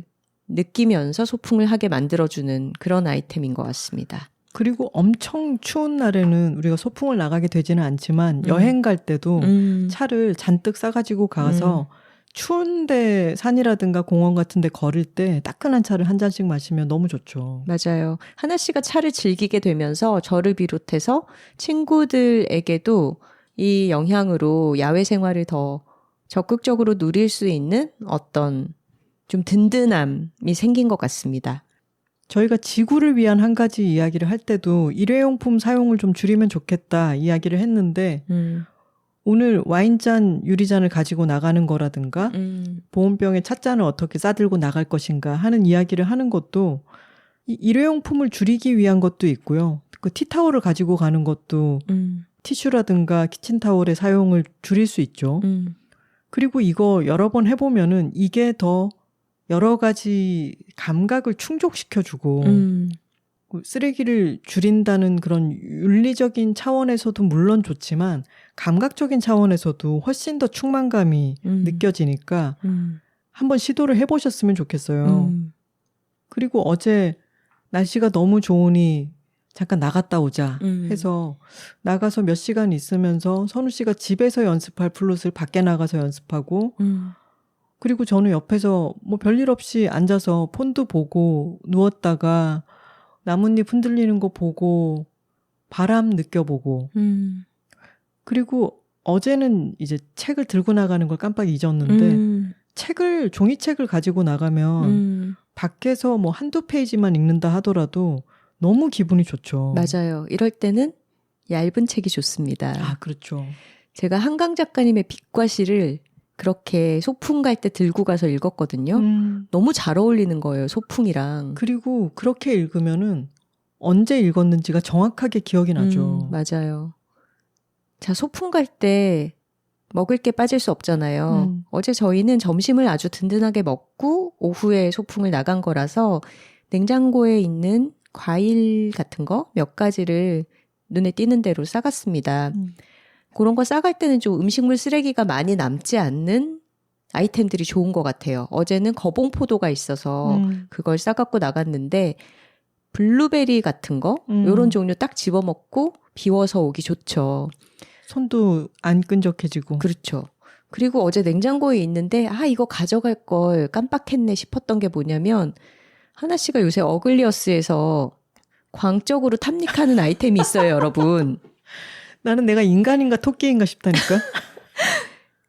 Speaker 2: 느끼면서 소풍을 하게 만들어주는 그런 아이템인 것 같습니다.
Speaker 1: 그리고 엄청 추운 날에는 우리가 소풍을 나가게 되지는 않지만 여행 갈 때도 차를 잔뜩 싸가지고 가서 추운데 산이라든가 공원 같은 데 걸을 때 따끈한 차를 한 잔씩 마시면 너무 좋죠.
Speaker 2: 맞아요. 하나 씨가 차를 즐기게 되면서 저를 비롯해서 친구들에게도 이 영향으로 야외 생활을 더 적극적으로 누릴 수 있는 어떤 좀 든든함이 생긴 것 같습니다.
Speaker 1: 저희가 지구를 위한 한 가지 이야기를 할 때도 일회용품 사용을 좀 줄이면 좋겠다 이야기를 했는데 오늘 와인잔, 유리잔을 가지고 나가는 거라든가 보온병에 찻잔을 어떻게 싸들고 나갈 것인가 하는 이야기를 하는 것도 이 일회용품을 줄이기 위한 것도 있고요. 그 티타올을 가지고 가는 것도 티슈라든가 키친타올의 사용을 줄일 수 있죠. 그리고 이거 여러 번 해보면은 이게 더 여러 가지 감각을 충족시켜주고 쓰레기를 줄인다는 그런 윤리적인 차원에서도 물론 좋지만 감각적인 차원에서도 훨씬 더 충만감이 느껴지니까 한번 시도를 해보셨으면 좋겠어요. 그리고 어제 날씨가 너무 좋으니 잠깐 나갔다 오자 해서 나가서 몇 시간 있으면서 선우 씨가 집에서 연습할 플룻을 밖에 나가서 연습하고 그리고 저는 옆에서 뭐 별일 없이 앉아서 폰도 보고 누웠다가 나뭇잎 흔들리는 거 보고 바람 느껴보고 그리고 어제는 이제 책을 들고 나가는 걸 깜빡 잊었는데 종이책을 가지고 나가면 밖에서 뭐 한두 페이지만 읽는다 하더라도 너무 기분이 좋죠.
Speaker 2: 맞아요. 이럴 때는 얇은 책이 좋습니다.
Speaker 1: 아, 그렇죠.
Speaker 2: 제가 한강 작가님의 빛과 시를 그렇게 소풍 갈 때 들고 가서 읽었거든요. 너무 잘 어울리는 거예요, 소풍이랑.
Speaker 1: 그리고 그렇게 읽으면은 언제 읽었는지가 정확하게 기억이 나죠.
Speaker 2: 맞아요. 자, 소풍 갈 때 먹을 게 빠질 수 없잖아요. 어제 저희는 점심을 아주 든든하게 먹고 오후에 소풍을 나간 거라서 냉장고에 있는 과일 같은 거 몇 가지를 눈에 띄는 대로 싸갔습니다. 그런 거 싸갈 때는 좀 음식물 쓰레기가 많이 남지 않는 아이템들이 좋은 것 같아요. 어제는 거봉포도가 있어서 그걸 싸갖고 나갔는데 블루베리 같은 거 이런 종류 딱 집어먹고 비워서 오기 좋죠.
Speaker 1: 손도 안 끈적해지고.
Speaker 2: 그렇죠. 그리고 어제 냉장고에 있는데 이거 가져갈 걸 깜빡했네 싶었던 게 뭐냐면 하나 씨가 요새 어글리어스에서 광적으로 탐닉하는 아이템이 있어요, 여러분.
Speaker 1: 나는 내가 인간인가 토끼인가 싶다니까.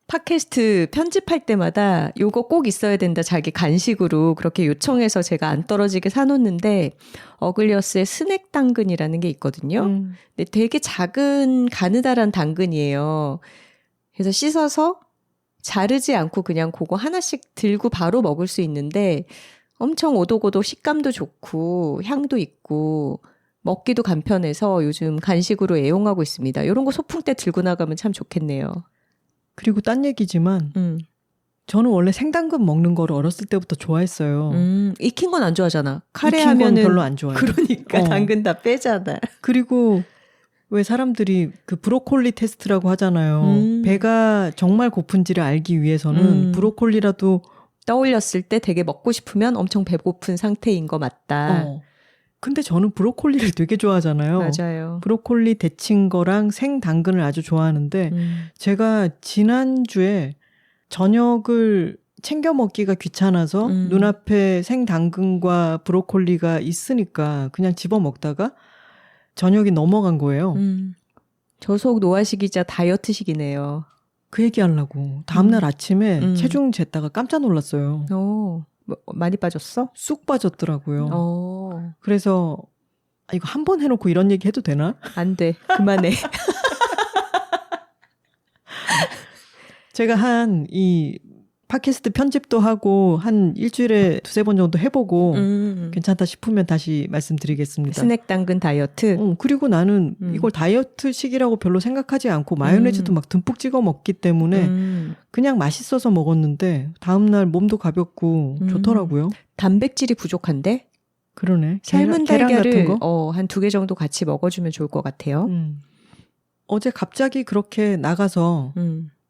Speaker 2: 팟캐스트 편집할 때마다 요거 꼭 있어야 된다 자기 간식으로 그렇게 요청해서 제가 안 떨어지게 사놓는데 어글리어스의 스낵 당근이라는 게 있거든요. 근데 되게 작은 가느다란 당근이에요. 그래서 씻어서 자르지 않고 그냥 그거 하나씩 들고 바로 먹을 수 있는데 엄청 오독오독 식감도 좋고 향도 있고 먹기도 간편해서 요즘 간식으로 애용하고 있습니다. 이런 거 소풍 때 들고 나가면 참 좋겠네요.
Speaker 1: 그리고 딴 얘기지만 저는 원래 생당근 먹는 거를 어렸을 때부터 좋아했어요.
Speaker 2: 익힌 건 안 좋아하잖아. 카레
Speaker 1: 익힌 건
Speaker 2: 하면은
Speaker 1: 별로 안 좋아해요.
Speaker 2: 그러니까 당근 다 빼잖아.
Speaker 1: 그리고 왜 사람들이 그 브로콜리 테스트라고 하잖아요. 배가 정말 고픈지를 알기 위해서는 브로콜리라도
Speaker 2: 떠올렸을 때 되게 먹고 싶으면 엄청 배고픈 상태인 거 맞다.
Speaker 1: 근데 저는 브로콜리를 되게 좋아하잖아요.
Speaker 2: 맞아요.
Speaker 1: 브로콜리 데친 거랑 생당근을 아주 좋아하는데 제가 지난주에 저녁을 챙겨 먹기가 귀찮아서 눈앞에 생당근과 브로콜리가 있으니까 그냥 집어 먹다가 저녁이 넘어간 거예요.
Speaker 2: 저속 노화식이자 다이어트식이네요.
Speaker 1: 그 얘기하려고. 다음날 아침에 체중 쟀다가 깜짝 놀랐어요.
Speaker 2: 많이 빠졌어?
Speaker 1: 쑥 빠졌더라고요. 그래서 이거 한 번 해놓고 이런 얘기 해도 되나?
Speaker 2: 안 돼. 그만해.
Speaker 1: 제가 이 팟캐스트 편집도 하고 한 일주일에 2-3번 정도 해보고 괜찮다 싶으면 다시 말씀드리겠습니다.
Speaker 2: 스낵 당근 다이어트?
Speaker 1: 그리고 나는 이걸 다이어트식이라고 별로 생각하지 않고 마요네즈도 막 듬뿍 찍어 먹기 때문에 그냥 맛있어서 먹었는데 다음날 몸도 가볍고 좋더라고요.
Speaker 2: 단백질이 부족한데?
Speaker 1: 그러네.
Speaker 2: 삶은
Speaker 1: 계란
Speaker 2: 달걀을
Speaker 1: 같은 거?
Speaker 2: 한 2개 정도 같이 먹어주면 좋을 것 같아요.
Speaker 1: 어제 갑자기 그렇게 나가서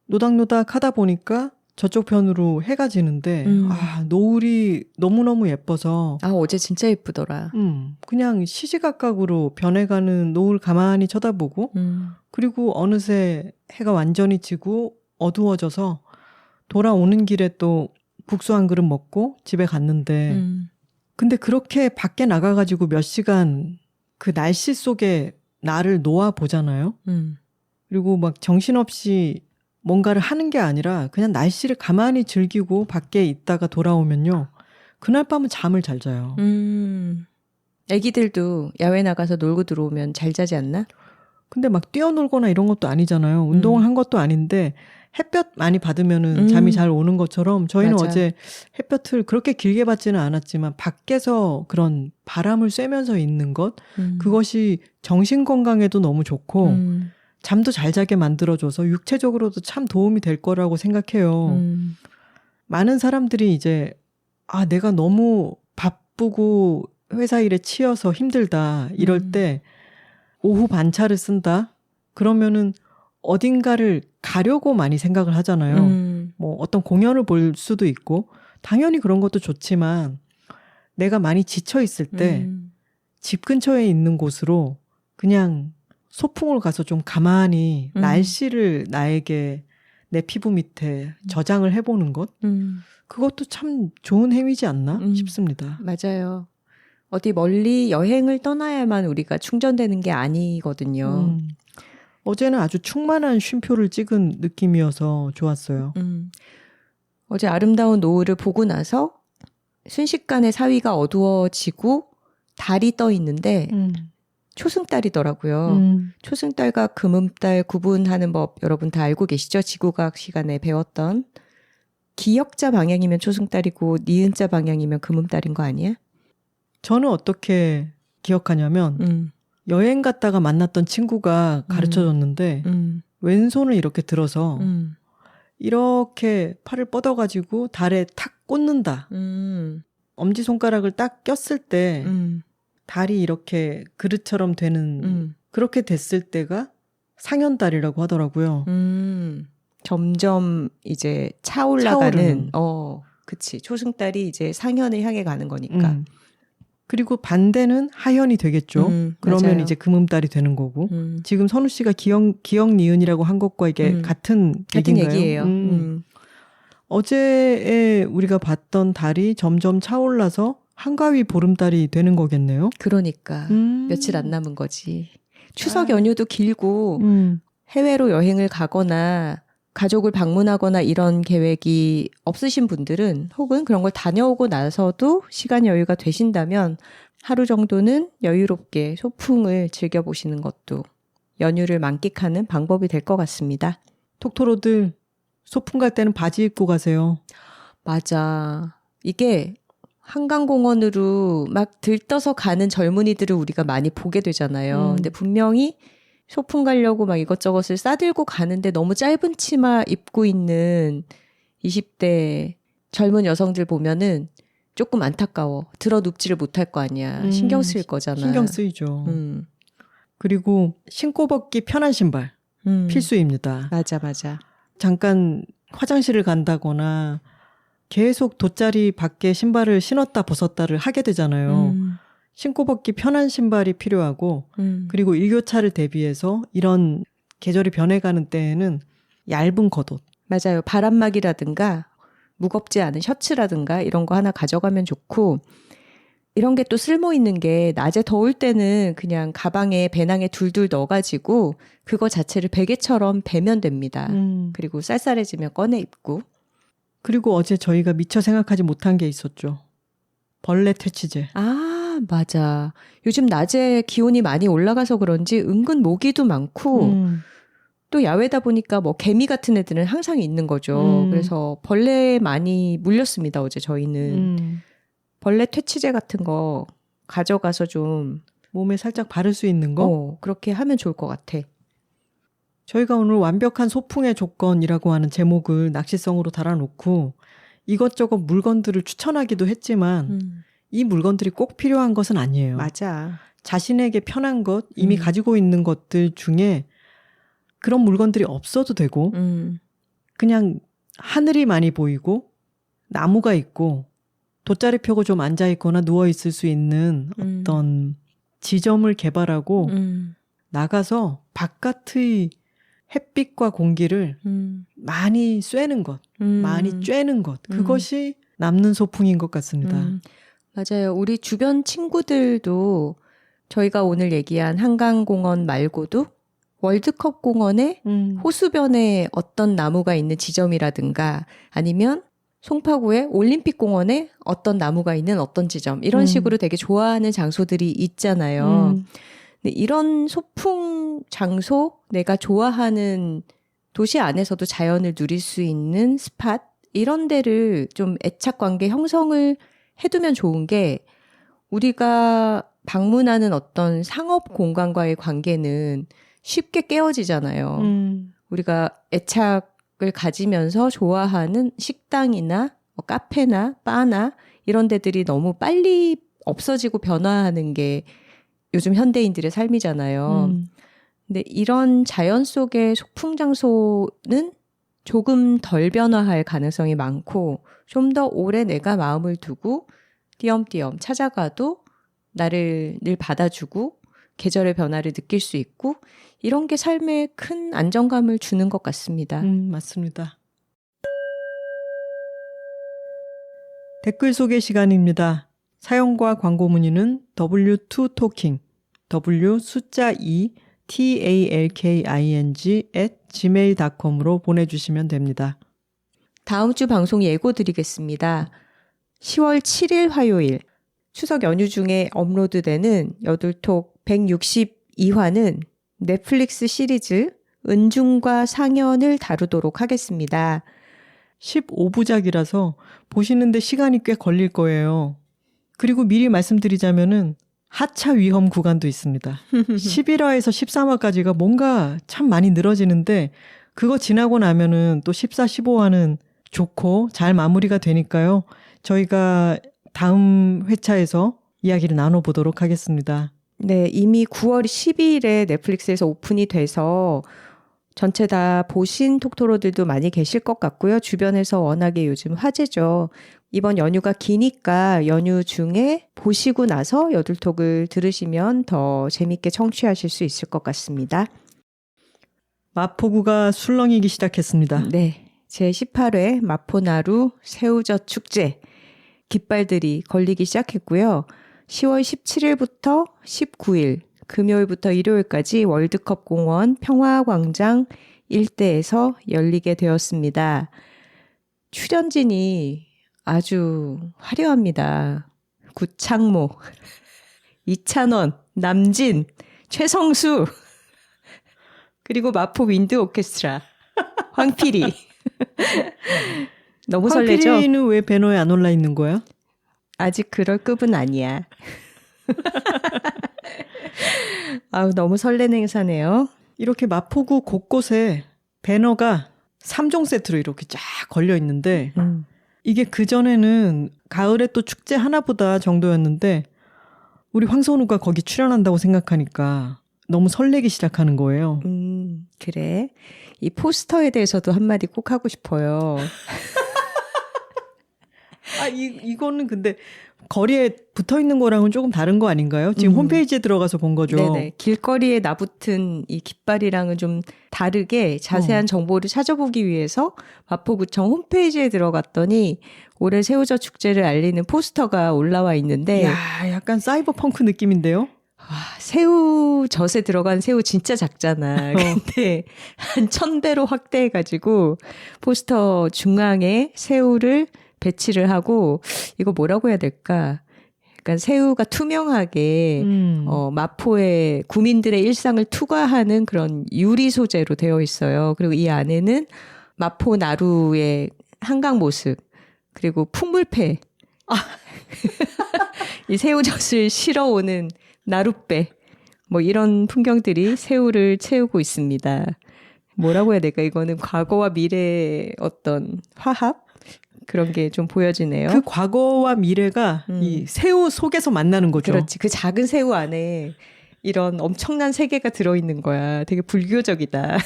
Speaker 1: 노닥노닥 하다 보니까 저쪽 편으로 해가 지는데 노을이 너무너무 예뻐서
Speaker 2: 어제 진짜 예쁘더라.
Speaker 1: 그냥 시시각각으로 변해가는 노을 가만히 쳐다보고 그리고 어느새 해가 완전히 지고 어두워져서 돌아오는 길에 또 국수 한 그릇 먹고 집에 갔는데 근데 그렇게 밖에 나가가지고 몇 시간 그 날씨 속에 나를 놓아 보잖아요. 그리고 막 정신없이 뭔가를 하는 게 아니라 그냥 날씨를 가만히 즐기고 밖에 있다가 돌아오면요. 그날 밤은 잠을 잘 자요.
Speaker 2: 애기들도 야외 나가서 놀고 들어오면 잘 자지 않나?
Speaker 1: 근데 막 뛰어놀거나 이런 것도 아니잖아요. 운동을 한 것도 아닌데 햇볕 많이 받으면은 잠이 잘 오는 것처럼 저희는
Speaker 2: 맞아.
Speaker 1: 어제 햇볕을 그렇게 길게 받지는 않았지만 밖에서 그런 바람을 쐬면서 있는 것 그것이 정신 건강에도 너무 좋고 잠도 잘 자게 만들어줘서 육체적으로도 참 도움이 될 거라고 생각해요. 많은 사람들이 이제 내가 너무 바쁘고 회사 일에 치여서 힘들다 이럴 때 오후 반차를 쓴다? 그러면은 어딘가를 가려고 많이 생각을 하잖아요. 뭐 어떤 공연을 볼 수도 있고 당연히 그런 것도 좋지만 내가 많이 지쳐 있을 때 집 근처에 있는 곳으로 그냥 소풍을 가서 좀 가만히 날씨를 나에게 내 피부 밑에 저장을 해보는 것 그것도 참 좋은 행위지 않나 싶습니다.
Speaker 2: 맞아요. 어디 멀리 여행을 떠나야만 우리가 충전되는 게 아니거든요.
Speaker 1: 어제는 아주 충만한 쉼표를 찍은 느낌이어서 좋았어요.
Speaker 2: 어제 아름다운 노을을 보고 나서 순식간에 사위가 어두워지고 달이 떠 있는데 초승달이더라고요. 초승달과 금음달 구분하는 법 여러분 다 알고 계시죠? 지구과학 시간에 배웠던 기역자 방향이면 초승달이고 니은자 방향이면 금음달인 거 아니야?
Speaker 1: 저는 어떻게 기억하냐면 여행 갔다가 만났던 친구가 가르쳐줬는데 왼손을 이렇게 들어서 이렇게 팔을 뻗어가지고 달에 탁 꽂는다. 엄지손가락을 딱 꼈을 때 달이 이렇게 그릇처럼 되는 그렇게 됐을 때가 상현달이라고 하더라고요.
Speaker 2: 점점 이제 차오르는 그치. 초승달이 이제 상현을 향해 가는 거니까.
Speaker 1: 그리고 반대는 하현이 되겠죠. 그러면
Speaker 2: 맞아요.
Speaker 1: 이제 금음달이 되는 거고. 지금 선우 씨가 기억 니은이라고 한 것과 이게 같은 얘기인가요?
Speaker 2: 얘기예요.
Speaker 1: 어제에 우리가 봤던 달이 점점 차올라서 한가위 보름달이 되는 거겠네요.
Speaker 2: 그러니까 며칠 안 남은 거지. 추석 연휴도 길고 해외로 여행을 가거나 가족을 방문하거나 이런 계획이 없으신 분들은 혹은 그런 걸 다녀오고 나서도 시간 여유가 되신다면 하루 정도는 여유롭게 소풍을 즐겨보시는 것도 연휴를 만끽하는 방법이 될 것 같습니다.
Speaker 1: 톡토로들 소풍 갈 때는 바지 입고 가세요.
Speaker 2: 맞아. 이게 한강공원으로 막 들떠서 가는 젊은이들을 우리가 많이 보게 되잖아요. 근데 분명히 소풍 가려고 막 이것저것을 싸들고 가는데 너무 짧은 치마 입고 있는 20대 젊은 여성들 보면은 조금 안타까워. 들어 눕지를 못할 거 아니야. 신경 쓰일 거잖아.
Speaker 1: 신경 쓰이죠. 그리고 신고 벗기 편한 신발 필수입니다.
Speaker 2: 맞아.
Speaker 1: 잠깐 화장실을 간다거나 계속 돗자리 밖에 신발을 신었다 벗었다를 하게 되잖아요. 신고 벗기 편한 신발이 필요하고 그리고 일교차를 대비해서 이런 계절이 변해가는 때에는 얇은 겉옷.
Speaker 2: 맞아요. 바람막이라든가 무겁지 않은 셔츠라든가 이런 거 하나 가져가면 좋고 이런 게 또 쓸모 있는 게 낮에 더울 때는 그냥 가방에 배낭에 둘둘 넣어가지고 그거 자체를 베개처럼 베면 됩니다. 그리고 쌀쌀해지면 꺼내 입고.
Speaker 1: 그리고 어제 저희가 미처 생각하지 못한 게 있었죠. 벌레 퇴치제.
Speaker 2: 아, 맞아. 요즘 낮에 기온이 많이 올라가서 그런지 은근 모기도 많고 또 야외다 보니까 뭐 개미 같은 애들은 항상 있는 거죠. 그래서 벌레에 많이 물렸습니다. 어제 저희는. 벌레 퇴치제 같은 거 가져가서 좀
Speaker 1: 몸에 살짝 바를 수 있는 거?
Speaker 2: 그렇게 하면 좋을 것 같아.
Speaker 1: 저희가 오늘 완벽한 소풍의 조건이라고 하는 제목을 낚시성으로 달아놓고 이것저것 물건들을 추천하기도 했지만 이 물건들이 꼭 필요한 것은 아니에요.
Speaker 2: 맞아.
Speaker 1: 자신에게 편한 것, 이미 가지고 있는 것들 중에 그런 물건들이 없어도 되고 그냥 하늘이 많이 보이고 나무가 있고 돗자리 펴고 좀 앉아있거나 누워있을 수 있는 어떤 지점을 개발하고 나가서 바깥의 햇빛과 공기를 많이 쐬는 것, 많이 쬐는 것, 그것이 남는 소풍인 것 같습니다.
Speaker 2: 맞아요. 우리 주변 친구들도 저희가 오늘 얘기한 한강공원 말고도 월드컵 공원에 호수변에 어떤 나무가 있는 지점이라든가 아니면 송파구의 올림픽 공원에 어떤 나무가 있는 어떤 지점 이런 식으로 되게 좋아하는 장소들이 있잖아요. 근데 이런 소풍 장소, 내가 좋아하는 도시 안에서도 자연을 누릴 수 있는 스팟 이런 데를 좀 애착 관계 형성을 해두면 좋은 게 우리가 방문하는 어떤 상업 공간과의 관계는 쉽게 깨어지잖아요. 우리가 애착을 가지면서 좋아하는 식당이나 카페나 바나 이런 데들이 너무 빨리 없어지고 변화하는 게 요즘 현대인들의 삶이잖아요. 근데 이런 자연 속의 소풍 장소는 조금 덜 변화할 가능성이 많고 좀 더 오래 내가 마음을 두고 띄엄띄엄 찾아가도 나를 늘 받아주고 계절의 변화를 느낄 수 있고 이런 게 삶에 큰 안정감을 주는 것 같습니다.
Speaker 1: 맞습니다. 댓글 소개 시간입니다. 사연과 광고 문의는 W2Talking, W 숫자 2 talking@gmail.com으로 보내주시면 됩니다.
Speaker 2: 다음 주 방송 예고 드리겠습니다. 10월 7일 화요일 추석 연휴 중에 업로드되는 여둘톡 162화는 넷플릭스 시리즈 은중과 상연을 다루도록 하겠습니다.
Speaker 1: 15부작이라서 보시는데 시간이 꽤 걸릴 거예요. 그리고 미리 말씀드리자면은 하차 위험 구간도 있습니다. 11화에서 13화까지가 뭔가 참 많이 늘어지는데 그거 지나고 나면은 또 14, 15화는 좋고 잘 마무리가 되니까요. 저희가 다음 회차에서 이야기를 나눠보도록 하겠습니다.
Speaker 2: 네, 이미 9월 12일에 넷플릭스에서 오픈이 돼서 전체 다 보신 톡토로들도 많이 계실 것 같고요. 주변에서 워낙에 요즘 화제죠. 이번 연휴가 기니까 연휴 중에 보시고 나서 여둘톡을 들으시면 더 재밌게 청취하실 수 있을 것 같습니다.
Speaker 1: 마포구가 술렁이기 시작했습니다.
Speaker 2: 네, 제18회 마포나루 새우젓 축제 깃발들이 걸리기 시작했고요. 10월 17일부터 19일 금요일부터 일요일까지 월드컵 공원 평화광장 일대에서 열리게 되었습니다. 출연진이 아주 화려합니다. 구창모, 이찬원, 남진, 최성수, 그리고 마포 윈드 오케스트라, 황필이. 너무 설레죠?
Speaker 1: 황필이는 왜 배너에 안 올라 있는 거야?
Speaker 2: 아직 그럴 급은 아니야. 아우, 너무 설레는 행사네요.
Speaker 1: 이렇게 마포구 곳곳에 배너가 3종 세트로 이렇게 쫙 걸려 있는데 이게 그전에는 가을에 또 축제 하나보다 정도였는데 우리 황선우가 거기 출연한다고 생각하니까 너무 설레기 시작하는 거예요.
Speaker 2: 그래. 이 포스터에 대해서도 한마디 꼭 하고 싶어요.
Speaker 1: 이거는 근데 거리에 붙어 있는 거랑은 조금 다른 거 아닌가요? 지금 홈페이지에 들어가서 본 거죠.
Speaker 2: 네네. 길거리에 나붙은 이 깃발이랑은 좀 다르게 자세한 정보를 찾아보기 위해서 마포구청 홈페이지에 들어갔더니 올해 새우젓 축제를 알리는 포스터가 올라와 있는데
Speaker 1: 야, 약간 사이버펑크 느낌인데요?
Speaker 2: 새우젓에 들어간 새우 진짜 작잖아. 근데 한 1000배로 확대해가지고 포스터 중앙에 새우를 배치를 하고 이거 뭐라고 해야 될까? 약간 새우가 투명하게 마포의 구민들의 일상을 투과하는 그런 유리 소재로 되어 있어요. 그리고 이 안에는 마포 나루의 한강 모습 그리고 풍물패 이 새우젓을 실어오는 나룻배 뭐 이런 풍경들이 새우를 채우고 있습니다. 뭐라고 해야 될까? 이거는 과거와 미래의 어떤 화합? 그런 게 좀 보여지네요.
Speaker 1: 그 과거와 미래가 이 새우 속에서 만나는 거죠.
Speaker 2: 그렇지. 그 작은 새우 안에 이런 엄청난 세계가 들어있는 거야. 되게 불교적이다.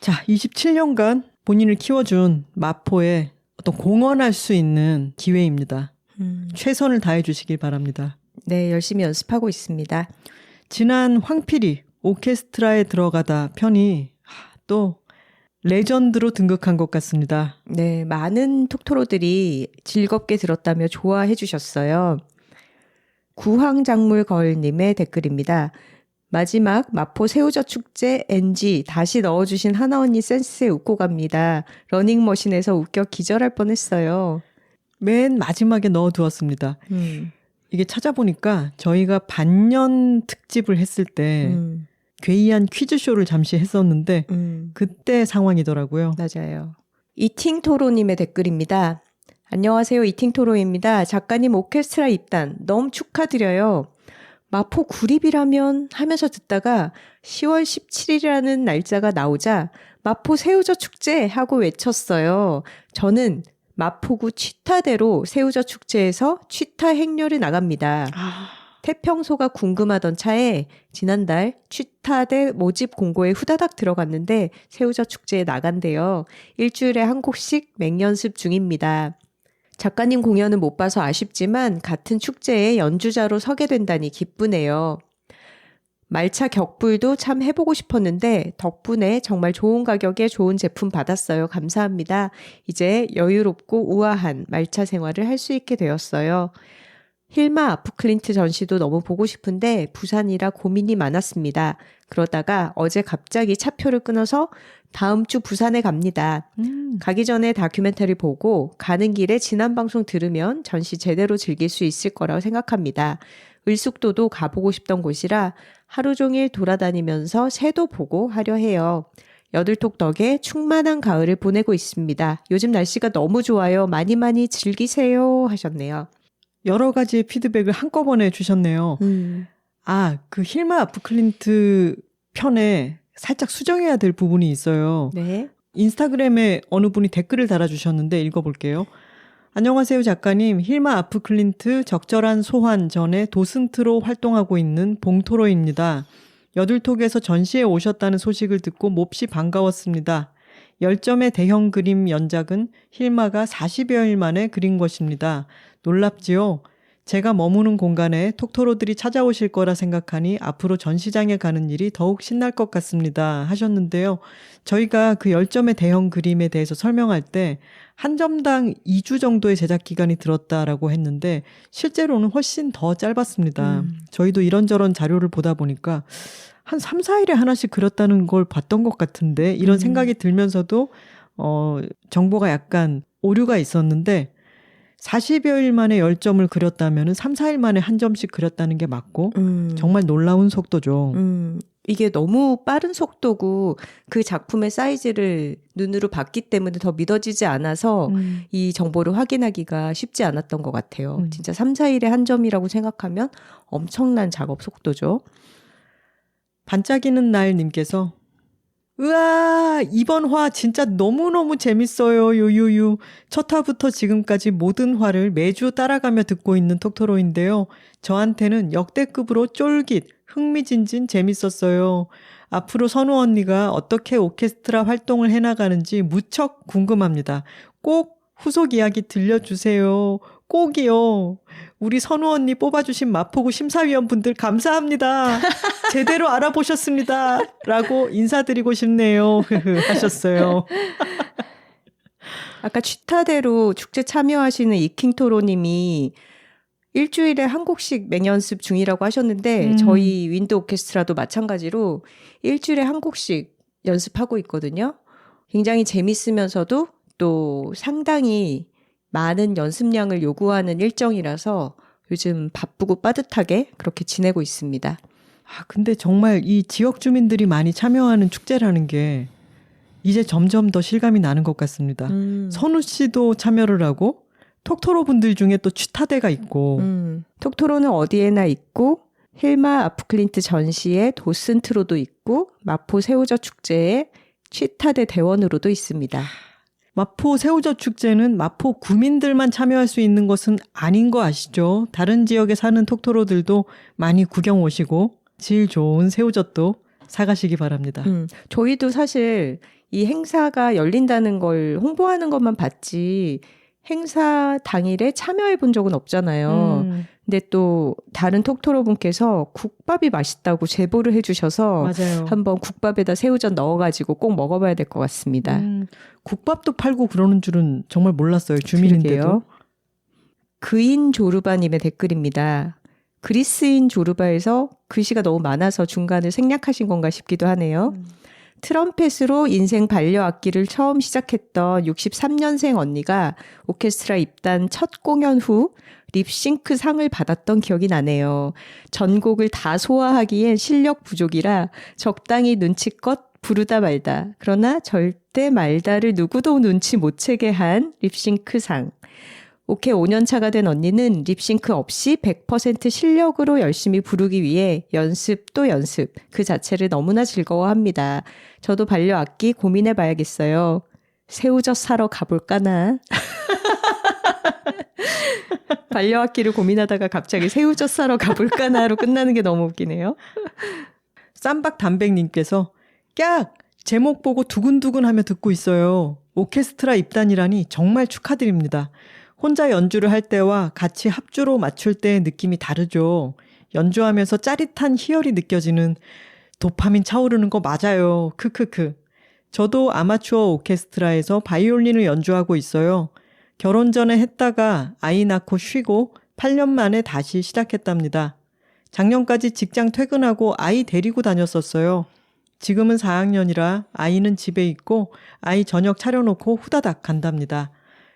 Speaker 1: 자, 27년간 본인을 키워준 마포에 어떤 공헌할 수 있는 기회입니다. 최선을 다해 주시길 바랍니다.
Speaker 2: 네, 열심히 연습하고 있습니다.
Speaker 1: 지난 황필이 오케스트라에 들어가다 편이 또 레전드로 등극한 것 같습니다.
Speaker 2: 네, 많은 톡토로들이 즐겁게 들었다며 좋아해 주셨어요. 구황작물거울님의 댓글입니다. 마지막 마포 새우젓 축제 NG 다시 넣어주신 하나 언니 센스에 웃고 갑니다. 러닝머신에서 웃겨 기절할 뻔했어요.
Speaker 1: 맨 마지막에 넣어두었습니다. 이게 찾아보니까 저희가 반년 특집을 했을 때 괴이한 퀴즈쇼를 잠시 했었는데 그때 상황이더라고요.
Speaker 2: 맞아요. 이팅토로님의 댓글입니다. 안녕하세요. 이팅토로입니다. 작가님 오케스트라 입단 너무 축하드려요. 마포 구립이라면 하면서 듣다가 10월 17일이라는 날짜가 나오자 마포 새우젓 축제 하고 외쳤어요. 저는 마포구 취타대로 새우젓 축제에서 취타 행렬을 나갑니다. 태평소가 궁금하던 차에 지난달 취타대 모집 공고에 후다닥 들어갔는데 새우젓 축제에 나간대요. 일주일에 한 곡씩 맹연습 중입니다. 작가님 공연은 못 봐서 아쉽지만 같은 축제에 연주자로 서게 된다니 기쁘네요. 말차 격불도 참 해보고 싶었는데 덕분에 정말 좋은 가격에 좋은 제품 받았어요. 감사합니다. 이제 여유롭고 우아한 말차 생활을 할 수 있게 되었어요. 힐마 아프클린트 전시도 너무 보고 싶은데 부산이라 고민이 많았습니다. 그러다가 어제 갑자기 차표를 끊어서 다음 주 부산에 갑니다. 가기 전에 다큐멘터리 보고 가는 길에 지난 방송 들으면 전시 제대로 즐길 수 있을 거라고 생각합니다. 을숙도도 가보고 싶던 곳이라 하루 종일 돌아다니면서 새도 보고 하려 해요. 여들톡 덕에 충만한 가을을 보내고 있습니다. 요즘 날씨가 너무 좋아요. 많이 많이 즐기세요 하셨네요.
Speaker 1: 여러 가지의 피드백을 한꺼번에 주셨네요. 그 힐마 아프클린트 편에 살짝 수정해야 될 부분이 있어요.
Speaker 2: 네.
Speaker 1: 인스타그램에 어느 분이 댓글을 달아주셨는데 읽어볼게요. 안녕하세요 작가님. 힐마 아프클린트 적절한 소환 전에 도슨트로 활동하고 있는 봉토로입니다. 여들톡에서 전시에 오셨다는 소식을 듣고 몹시 반가웠습니다. 10점의 대형 그림 연작은 힐마가 40여일 만에 그린 것입니다. 놀랍지요? 제가 머무는 공간에 톡토로들이 찾아오실 거라 생각하니 앞으로 전시장에 가는 일이 더욱 신날 것 같습니다. 하셨는데요. 저희가 그 10점의 대형 그림에 대해서 설명할 때 한 점당 2주 정도의 제작 기간이 들었다라고 했는데 실제로는 훨씬 더 짧았습니다. 저희도 이런저런 자료를 보다 보니까 한 3, 4일에 하나씩 그렸다는 걸 봤던 것 같은데 이런 생각이 들면서도 정보가 약간 오류가 있었는데 40여일 만에 10점을 그렸다면 3, 4일 만에 한 점씩 그렸다는 게 맞고 정말 놀라운 속도죠.
Speaker 2: 이게 너무 빠른 속도고 그 작품의 사이즈를 눈으로 봤기 때문에 더 믿어지지 않아서 이 정보를 확인하기가 쉽지 않았던 것 같아요. 진짜 3, 4일에 한 점이라고 생각하면 엄청난 작업 속도죠.
Speaker 1: 반짝이는 날 님께서 으아 이번 화 진짜 너무너무 재밌어요. 유유유. 첫 화부터 지금까지 모든 화를 매주 따라가며 듣고 있는 톡토로인데요. 저한테는 역대급으로 쫄깃 흥미진진 재밌었어요. 앞으로 선우 언니가 어떻게 오케스트라 활동을 해나가는지 무척 궁금합니다. 꼭 후속 이야기 들려주세요. 꼭이요. 우리 선우 언니 뽑아주신 마포구 심사위원분들 감사합니다. 제대로 알아보셨습니다. 라고 인사드리고 싶네요. 하셨어요.
Speaker 2: 아까 취타대로 축제 참여하시는 이킹토로님이 일주일에 한 곡씩 맹연습 중이라고 하셨는데 저희 윈드 오케스트라도 마찬가지로 일주일에 한 곡씩 연습하고 있거든요. 굉장히 재밌으면서도 또 상당히 많은 연습량을 요구하는 일정이라서 요즘 바쁘고 빠듯하게 그렇게 지내고 있습니다.
Speaker 1: 근데 정말 이 지역 주민들이 많이 참여하는 축제라는 게 이제 점점 더 실감이 나는 것 같습니다. 선우 씨도 참여를 하고 톡토로 분들 중에 또 취타대가 있고
Speaker 2: 톡토로는 어디에나 있고 힐마 아프클린트 전시에 도슨트로도 있고 마포 새우젓 축제에 취타대 대원으로도 있습니다.
Speaker 1: 마포 새우젓 축제는 마포 구민들만 참여할 수 있는 것은 아닌 거 아시죠? 다른 지역에 사는 톡토로들도 많이 구경 오시고 질 좋은 새우젓도 사가시기 바랍니다.
Speaker 2: 저희도 사실 이 행사가 열린다는 걸 홍보하는 것만 봤지 행사 당일에 참여해 본 적은 없잖아요. 근데 또 다른 톡토로 분께서 국밥이 맛있다고 제보를 해주셔서
Speaker 1: 맞아요.
Speaker 2: 한번 국밥에다 새우젓 넣어가지고 꼭 먹어봐야 될 것 같습니다.
Speaker 1: 국밥도 팔고 그러는 줄은 정말 몰랐어요. 주민인데도.
Speaker 2: 그러게요. 그인 조르바님의 댓글입니다. 그리스인 조르바에서 글씨가 너무 많아서 중간을 생략하신 건가 싶기도 하네요. 트럼펫으로 인생 반려악기를 처음 시작했던 63년생 언니가 오케스트라 입단 첫 공연 후 립싱크 상을 받았던 기억이 나네요. 전곡을 다 소화하기엔 실력 부족이라 적당히 눈치껏 부르다 말다. 그러나 절대 말다를 누구도 눈치 못 채게 한 립싱크 상. 오케 5년 차가 된 언니는 립싱크 없이 100% 실력으로 열심히 부르기 위해 연습 또 연습 그 자체를 너무나 즐거워합니다. 저도 반려악기 고민해봐야겠어요. 새우젓 사러 가볼까나. 반려악기를 고민하다가 갑자기 새우젓 사러 가볼까나로 끝나는 게 너무 웃기네요.
Speaker 1: 쌈박 담백님께서 깍! 제목 보고 두근두근하며 듣고 있어요. 오케스트라 입단이라니 정말 축하드립니다. 혼자 연주를 할 때와 같이 합주로 맞출 때의 느낌이 다르죠. 연주하면서 짜릿한 희열이 느껴지는 도파민 차오르는 거 맞아요. 크크크. 저도 아마추어 오케스트라에서 바이올린을 연주하고 있어요. 결혼 전에 했다가 아이 낳고 쉬고 8년 만에 다시 시작했답니다. 작년까지 직장 퇴근하고 아이 데리고 다녔었어요. 지금은 4학년이라 아이는 집에 있고 아이 저녁 차려놓고 후다닥 간답니다.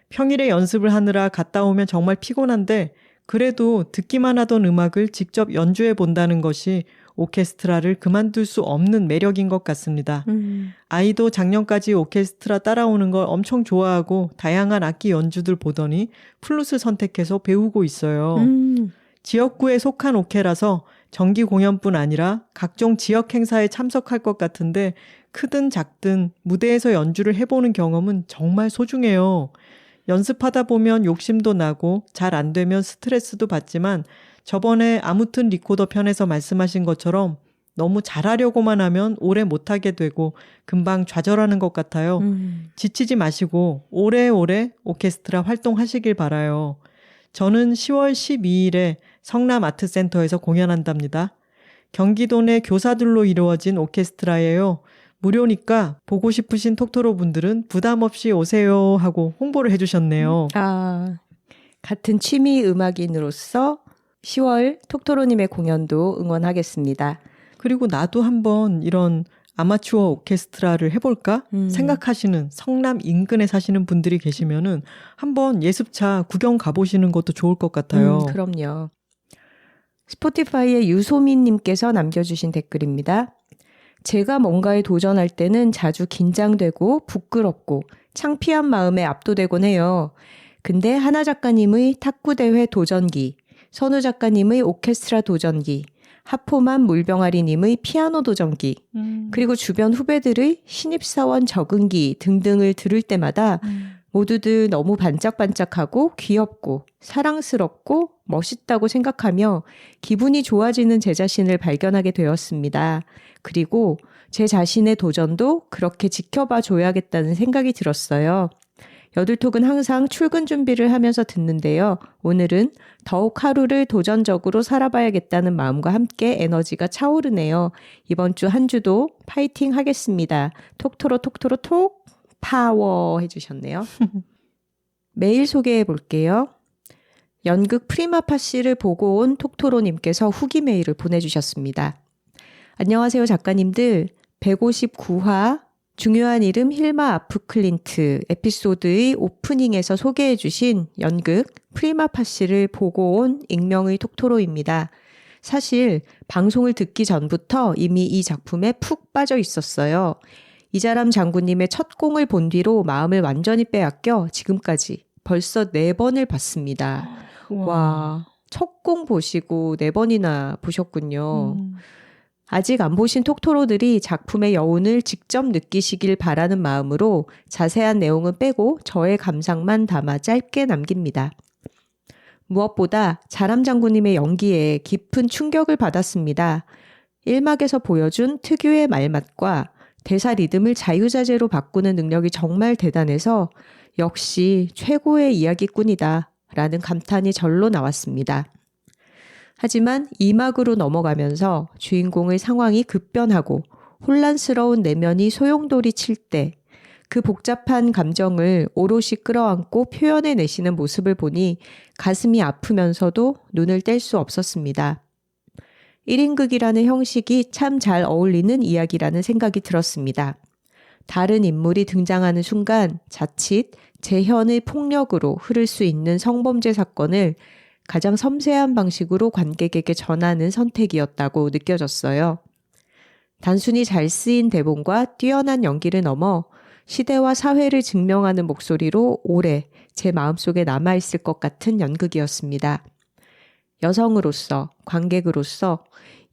Speaker 1: 평일에 연습을 하느라 갔다 오면 정말 피곤한데 그래도 듣기만 하던 음악을 직접 연주해 본다는 것이 오케스트라를 그만둘 수 없는 매력인 것 같습니다. 아이도 작년까지 오케스트라 따라오는 걸 엄청 좋아하고 다양한 악기 연주들 보더니 플룻을 선택해서 배우고 있어요. 지역구에 속한 오케라서 정기 공연뿐 아니라 각종 지역 행사에 참석할 것 같은데 크든 작든 무대에서 연주를 해보는 경험은 정말 소중해요. 연습하다 보면 욕심도 나고 잘 안 되면 스트레스도 받지만 저번에 아무튼 리코더 편에서 말씀하신 것처럼 너무 잘하려고만 하면 오래 못하게 되고 금방 좌절하는 것 같아요. 지치지 마시고 오래오래 오케스트라 활동하시길 바라요. 저는 10월 12일에 성남아트센터에서 공연한답니다. 경기도 내 교사들로 이루어진 오케스트라예요. 무료니까 보고 싶으신 톡토로 분들은 부담 없이 오세요 하고 홍보를 해주셨네요.
Speaker 2: 같은 취미 음악인으로서 10월 톡토로님의 공연도 응원하겠습니다.
Speaker 1: 그리고 나도 한번 이런 아마추어 오케스트라를 해볼까 생각하시는 성남 인근에 사시는 분들이 계시면은 한번 예습차 구경 가보시는 것도 좋을 것 같아요.
Speaker 2: 그럼요. 스포티파이의 유소민님께서 남겨주신 댓글입니다. 제가 뭔가에 도전할 때는 자주 긴장되고 부끄럽고 창피한 마음에 압도되곤 해요. 근데 하나 작가님의 탁구대회 도전기, 선우 작가님의 오케스트라 도전기, 하포만 물병아리님의 피아노 도전기, 그리고 주변 후배들의 신입사원 적응기 등등을 들을 때마다 모두들 너무 반짝반짝하고 귀엽고 사랑스럽고 멋있다고 생각하며 기분이 좋아지는 제 자신을 발견하게 되었습니다. 그리고 제 자신의 도전도 그렇게 지켜봐 줘야겠다는 생각이 들었어요. 여들톡은 항상 출근 준비를 하면서 듣는데요. 오늘은 더욱 하루를 도전적으로 살아봐야겠다는 마음과 함께 에너지가 차오르네요. 이번 주 한 주도 파이팅 하겠습니다. 톡토로 톡 파워 해주셨네요. 메일 소개해 볼게요. 연극 프리마파시를 보고 온 톡토로님께서 후기 메일을 보내주셨습니다. 안녕하세요 작가님들. 159화 중요한 이름 힐마 아프클린트 에피소드의 오프닝에서 소개해 주신 연극 프리마파시를 보고 온 익명의 톡토로입니다. 사실 방송을 듣기 전부터 이미 이 작품에 푹 빠져 있었어요. 이자람 장군님의 첫 공을 본 뒤로 마음을 완전히 빼앗겨 지금까지 벌써 4번을 봤습니다. 와, 첫 공 보시고 4번이나 보셨군요. 아직 안 보신 톡토로들이 작품의 여운을 직접 느끼시길 바라는 마음으로 자세한 내용은 빼고 저의 감상만 담아 짧게 남깁니다. 무엇보다 자람 장군님의 연기에 깊은 충격을 받았습니다. 1막에서 보여준 특유의 말맛과 대사 리듬을 자유자재로 바꾸는 능력이 정말 대단해서 역시 최고의 이야기꾼이다 라는 감탄이 절로 나왔습니다. 하지만 2막으로 넘어가면서 주인공의 상황이 급변하고 혼란스러운 내면이 소용돌이 칠 때 그 복잡한 감정을 오롯이 끌어안고 표현해내시는 모습을 보니 가슴이 아프면서도 눈을 뗄 수 없었습니다. 1인극이라는 형식이 참 잘 어울리는 이야기라는 생각이 들었습니다. 다른 인물이 등장하는 순간 자칫 재현의 폭력으로 흐를 수 있는 성범죄 사건을 가장 섬세한 방식으로 관객에게 전하는 선택이었다고 느껴졌어요. 단순히 잘 쓰인 대본과 뛰어난 연기를 넘어 시대와 사회를 증명하는 목소리로 오래 제 마음속에 남아있을 것 같은 연극이었습니다. 여성으로서, 관객으로서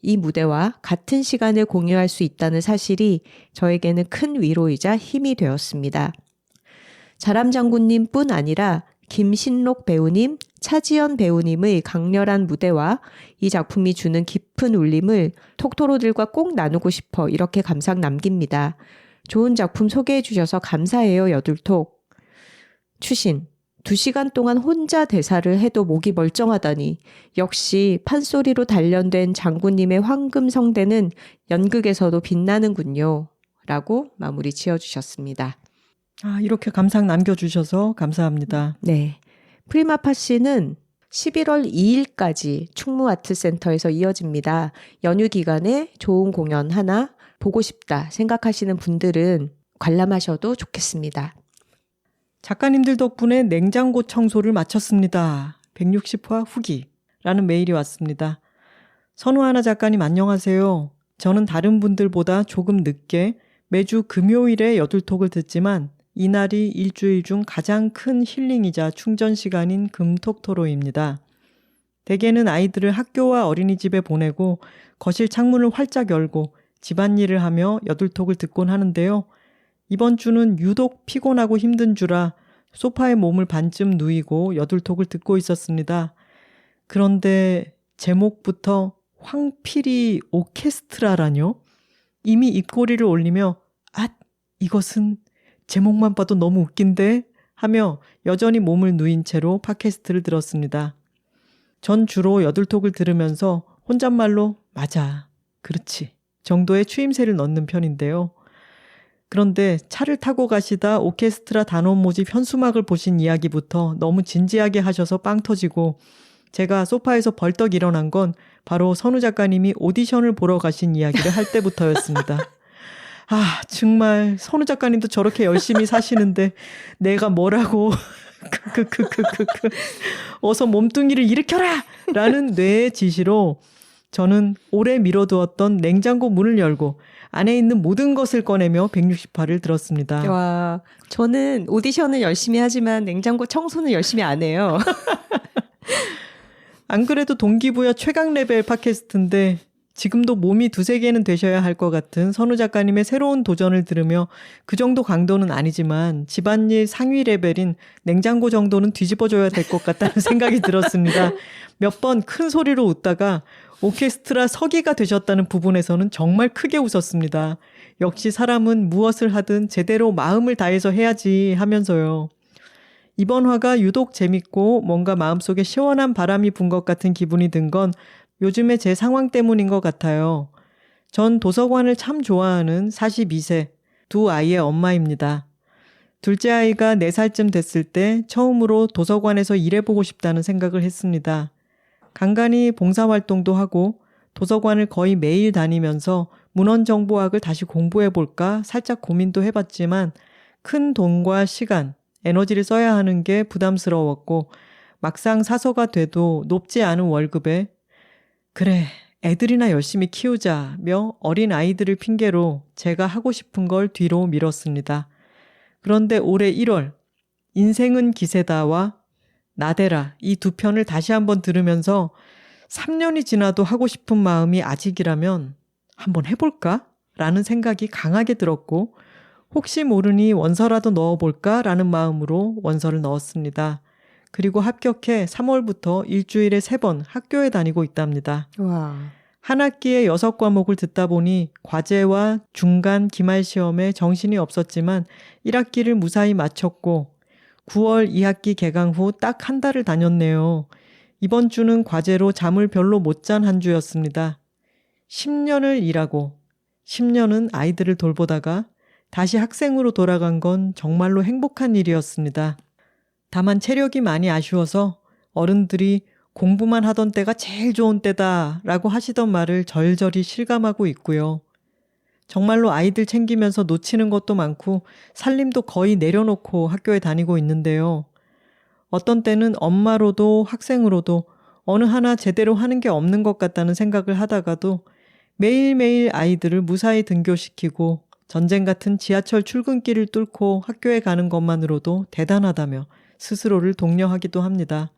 Speaker 2: 이 무대와 같은 시간을 공유할 수 있다는 사실이 저에게는 큰 위로이자 힘이 되었습니다. 자람 장군님뿐 아니라 김신록 배우님, 차지연 배우님의 강렬한 무대와 이 작품이 주는 깊은 울림을 톡토로들과 꼭 나누고 싶어 이렇게 감상 남깁니다. 좋은 작품 소개해 주셔서 감사해요, 여둘톡. 추신, 2시간 동안 혼자 대사를 해도 목이 멀쩡하다니 역시 판소리로 단련된 장군님의 황금 성대는 연극에서도 빛나는군요. 라고 마무리 지어주셨습니다.
Speaker 1: 이렇게 감상 남겨주셔서 감사합니다.
Speaker 2: 네. 프리마파시는 11월 2일까지 충무아트센터에서 이어집니다. 연휴 기간에 좋은 공연 하나 보고 싶다 생각하시는 분들은 관람하셔도 좋겠습니다.
Speaker 1: 작가님들 덕분에 냉장고 청소를 마쳤습니다. 160화 후기라는 메일이 왔습니다. 선우하나 작가님 안녕하세요. 저는 다른 분들보다 조금 늦게 매주 금요일에 여둘톡을 듣지만 이날이 일주일 중 가장 큰 힐링이자 충전 시간인 금톡토로입니다. 대개는 아이들을 학교와 어린이집에 보내고 거실 창문을 활짝 열고 집안일을 하며 여둘톡을 듣곤 하는데요. 이번 주는 유독 피곤하고 힘든 주라 소파에 몸을 반쯤 누이고 여둘톡을 듣고 있었습니다. 그런데 제목부터 황필이 오케스트라라뇨? 이미 입꼬리를 올리며 이것은 제목만 봐도 너무 웃긴데? 하며 여전히 몸을 누인 채로 팟캐스트를 들었습니다. 전 주로 여둘톡을 들으면서 혼잣말로 맞아, 그렇지 정도의 추임새를 넣는 편인데요. 그런데 차를 타고 가시다 오케스트라 단원 모집 현수막을 보신 이야기부터 너무 진지하게 하셔서 빵 터지고 제가 소파에서 벌떡 일어난 건 바로 선우 작가님이 오디션을 보러 가신 이야기를 할 때부터였습니다. 정말 선우 작가님도 저렇게 열심히 사시는데 내가 뭐라고 어서 몸뚱이를 일으켜라! 라는 뇌의 지시로 저는 오래 미뤄두었던 냉장고 문을 열고 안에 있는 모든 것을 꺼내며 160화를 들었습니다.
Speaker 2: 와, 저는 오디션을 열심히 하지만 냉장고 청소는 열심히 안 해요.
Speaker 1: 안 그래도 동기부여 최강 레벨 팟캐스트인데 지금도 몸이 2-3개는 되셔야 할 것 같은 선우 작가님의 새로운 도전을 들으며 그 정도 강도는 아니지만 집안일 상위 레벨인 냉장고 정도는 뒤집어줘야 될 것 같다는 생각이 들었습니다. 몇 번 큰 소리로 웃다가 오케스트라 서기가 되셨다는 부분에서는 정말 크게 웃었습니다. 역시 사람은 무엇을 하든 제대로 마음을 다해서 해야지 하면서요. 이번 화가 유독 재밌고 뭔가 마음속에 시원한 바람이 분 것 같은 기분이 든 건 요즘에 제 상황 때문인 것 같아요. 전 도서관을 참 좋아하는 42세 두 아이의 엄마입니다. 둘째 아이가 4살쯤 됐을 때 처음으로 도서관에서 일해보고 싶다는 생각을 했습니다. 간간히 봉사활동도 하고 도서관을 거의 매일 다니면서 문헌정보학을 다시 공부해볼까 살짝 고민도 해봤지만 큰 돈과 시간, 에너지를 써야 하는 게 부담스러웠고 막상 사서가 돼도 높지 않은 월급에 그래, 애들이나 열심히 키우자며 어린 아이들을 핑계로 제가 하고 싶은 걸 뒤로 미뤘습니다. 그런데 올해 1월 인생은 기세다와 나대라 이 2편을 다시 한번 들으면서 3년이 지나도 하고 싶은 마음이 아직이라면 한번 해볼까? 라는 생각이 강하게 들었고 혹시 모르니 원서라도 넣어볼까? 라는 마음으로 원서를 넣었습니다. 그리고 합격해 3월부터 일주일에 3번 학교에 다니고 있답니다.
Speaker 2: 와.
Speaker 1: 한 학기에 6과목을 듣다 보니 과제와 중간 기말 시험에 정신이 없었지만 1학기를 무사히 마쳤고 9월 2학기 개강 후 딱 한 달을 다녔네요. 이번 주는 과제로 잠을 별로 못 잔 한 주였습니다. 10년을 일하고 10년은 아이들을 돌보다가 다시 학생으로 돌아간 건 정말로 행복한 일이었습니다. 다만 체력이 많이 아쉬워서 어른들이 공부만 하던 때가 제일 좋은 때다 라고 하시던 말을 절절히 실감하고 있고요. 정말로 아이들 챙기면서 놓치는 것도 많고 살림도 거의 내려놓고 학교에 다니고 있는데요. 어떤 때는 엄마로도 학생으로도 어느 하나 제대로 하는 게 없는 것 같다는 생각을 하다가도 매일매일 아이들을 무사히 등교시키고 전쟁 같은 지하철 출근길을 뚫고 학교에 가는 것만으로도 대단하다며 스스로를 독려하기도 합니다.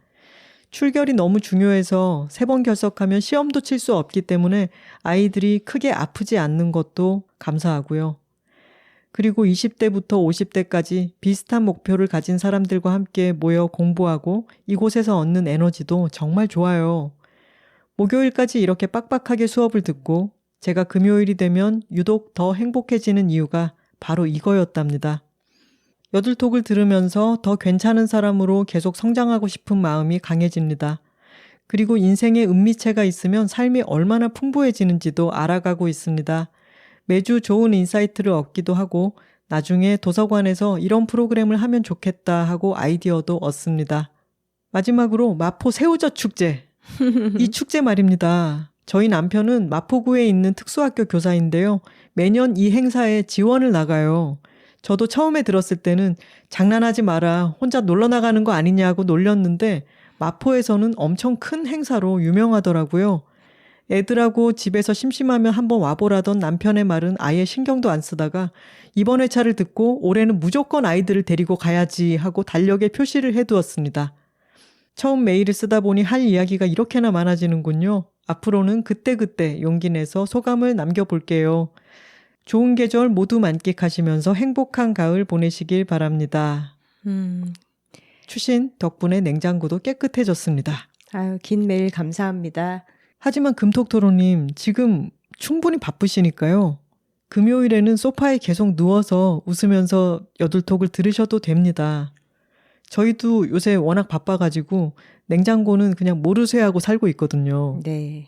Speaker 1: 출결이 너무 중요해서 3번 결석하면 시험도 칠 수 없기 때문에 아이들이 크게 아프지 않는 것도 감사하고요. 그리고 20대부터 50대까지 비슷한 목표를 가진 사람들과 함께 모여 공부하고 이곳에서 얻는 에너지도 정말 좋아요. 목요일까지 이렇게 빡빡하게 수업을 듣고 제가 금요일이 되면 유독 더 행복해지는 이유가 바로 이거였답니다. 여들톡을 들으면서 더 괜찮은 사람으로 계속 성장하고 싶은 마음이 강해집니다. 그리고 인생에 은미체가 있으면 삶이 얼마나 풍부해지는지도 알아가고 있습니다. 매주 좋은 인사이트를 얻기도 하고 나중에 도서관에서 이런 프로그램을 하면 좋겠다 하고 아이디어도 얻습니다. 마지막으로 마포 새우젓 축제. 이 축제 말입니다. 저희 남편은 마포구에 있는 특수학교 교사인데요. 매년 이 행사에 지원을 나가요. 저도 처음에 들었을 때는 장난하지 마라, 혼자 놀러 나가는 거 아니냐고 놀렸는데 마포에서는 엄청 큰 행사로 유명하더라고요. 애들하고 집에서 심심하면 한번 와보라던 남편의 말은 아예 신경도 안 쓰다가 이번 회차를 듣고 올해는 무조건 아이들을 데리고 가야지 하고 달력에 표시를 해두었습니다. 처음 메일을 쓰다 보니 할 이야기가 이렇게나 많아지는군요. 앞으로는 그때그때 용기 내서 소감을 남겨볼게요. 좋은 계절 모두 만끽하시면서 행복한 가을 보내시길 바랍니다. 추신 덕분에 냉장고도 깨끗해졌습니다.
Speaker 2: 아유, 긴 메일 감사합니다.
Speaker 1: 하지만 금톡토로님 지금 충분히 바쁘시니까요. 금요일에는 소파에 계속 누워서 웃으면서 여들톡을 들으셔도 됩니다. 저희도 요새 워낙 바빠가지고 냉장고는 그냥 모르쇠하고 살고 있거든요.
Speaker 2: 네.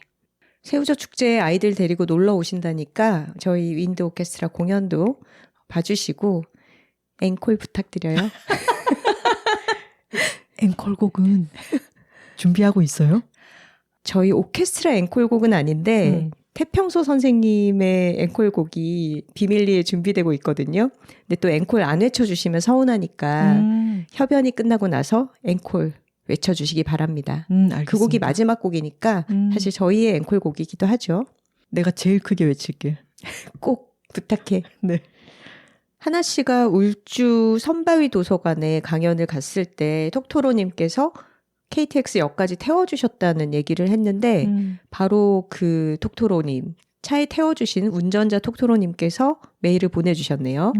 Speaker 2: 새우젓 축제에 아이들 데리고 놀러 오신다니까 저희 윈드 오케스트라 공연도 봐주시고 앵콜 부탁드려요.
Speaker 1: 앵콜곡은 준비하고 있어요?
Speaker 2: 저희 오케스트라 앵콜곡은 아닌데 태평소 선생님의 앵콜곡이 비밀리에 준비되고 있거든요. 근데 또 앵콜 안 외쳐주시면 서운하니까 협연이 끝나고 나서 앵콜 외쳐주시기 바랍니다.
Speaker 1: 알겠습니다.
Speaker 2: 그 곡이 마지막 곡이니까 사실 저희의 앵콜곡이기도 하죠.
Speaker 1: 내가 제일 크게 외칠게.
Speaker 2: 꼭 부탁해.
Speaker 1: 네.
Speaker 2: 하나 씨가 울주 선바위 도서관에 강연을 갔을 때 톡토로님께서 KTX역까지 태워주셨다는 얘기를 했는데 바로 그 톡토로님, 차에 태워주신 운전자 톡토로님께서 메일을 보내주셨네요.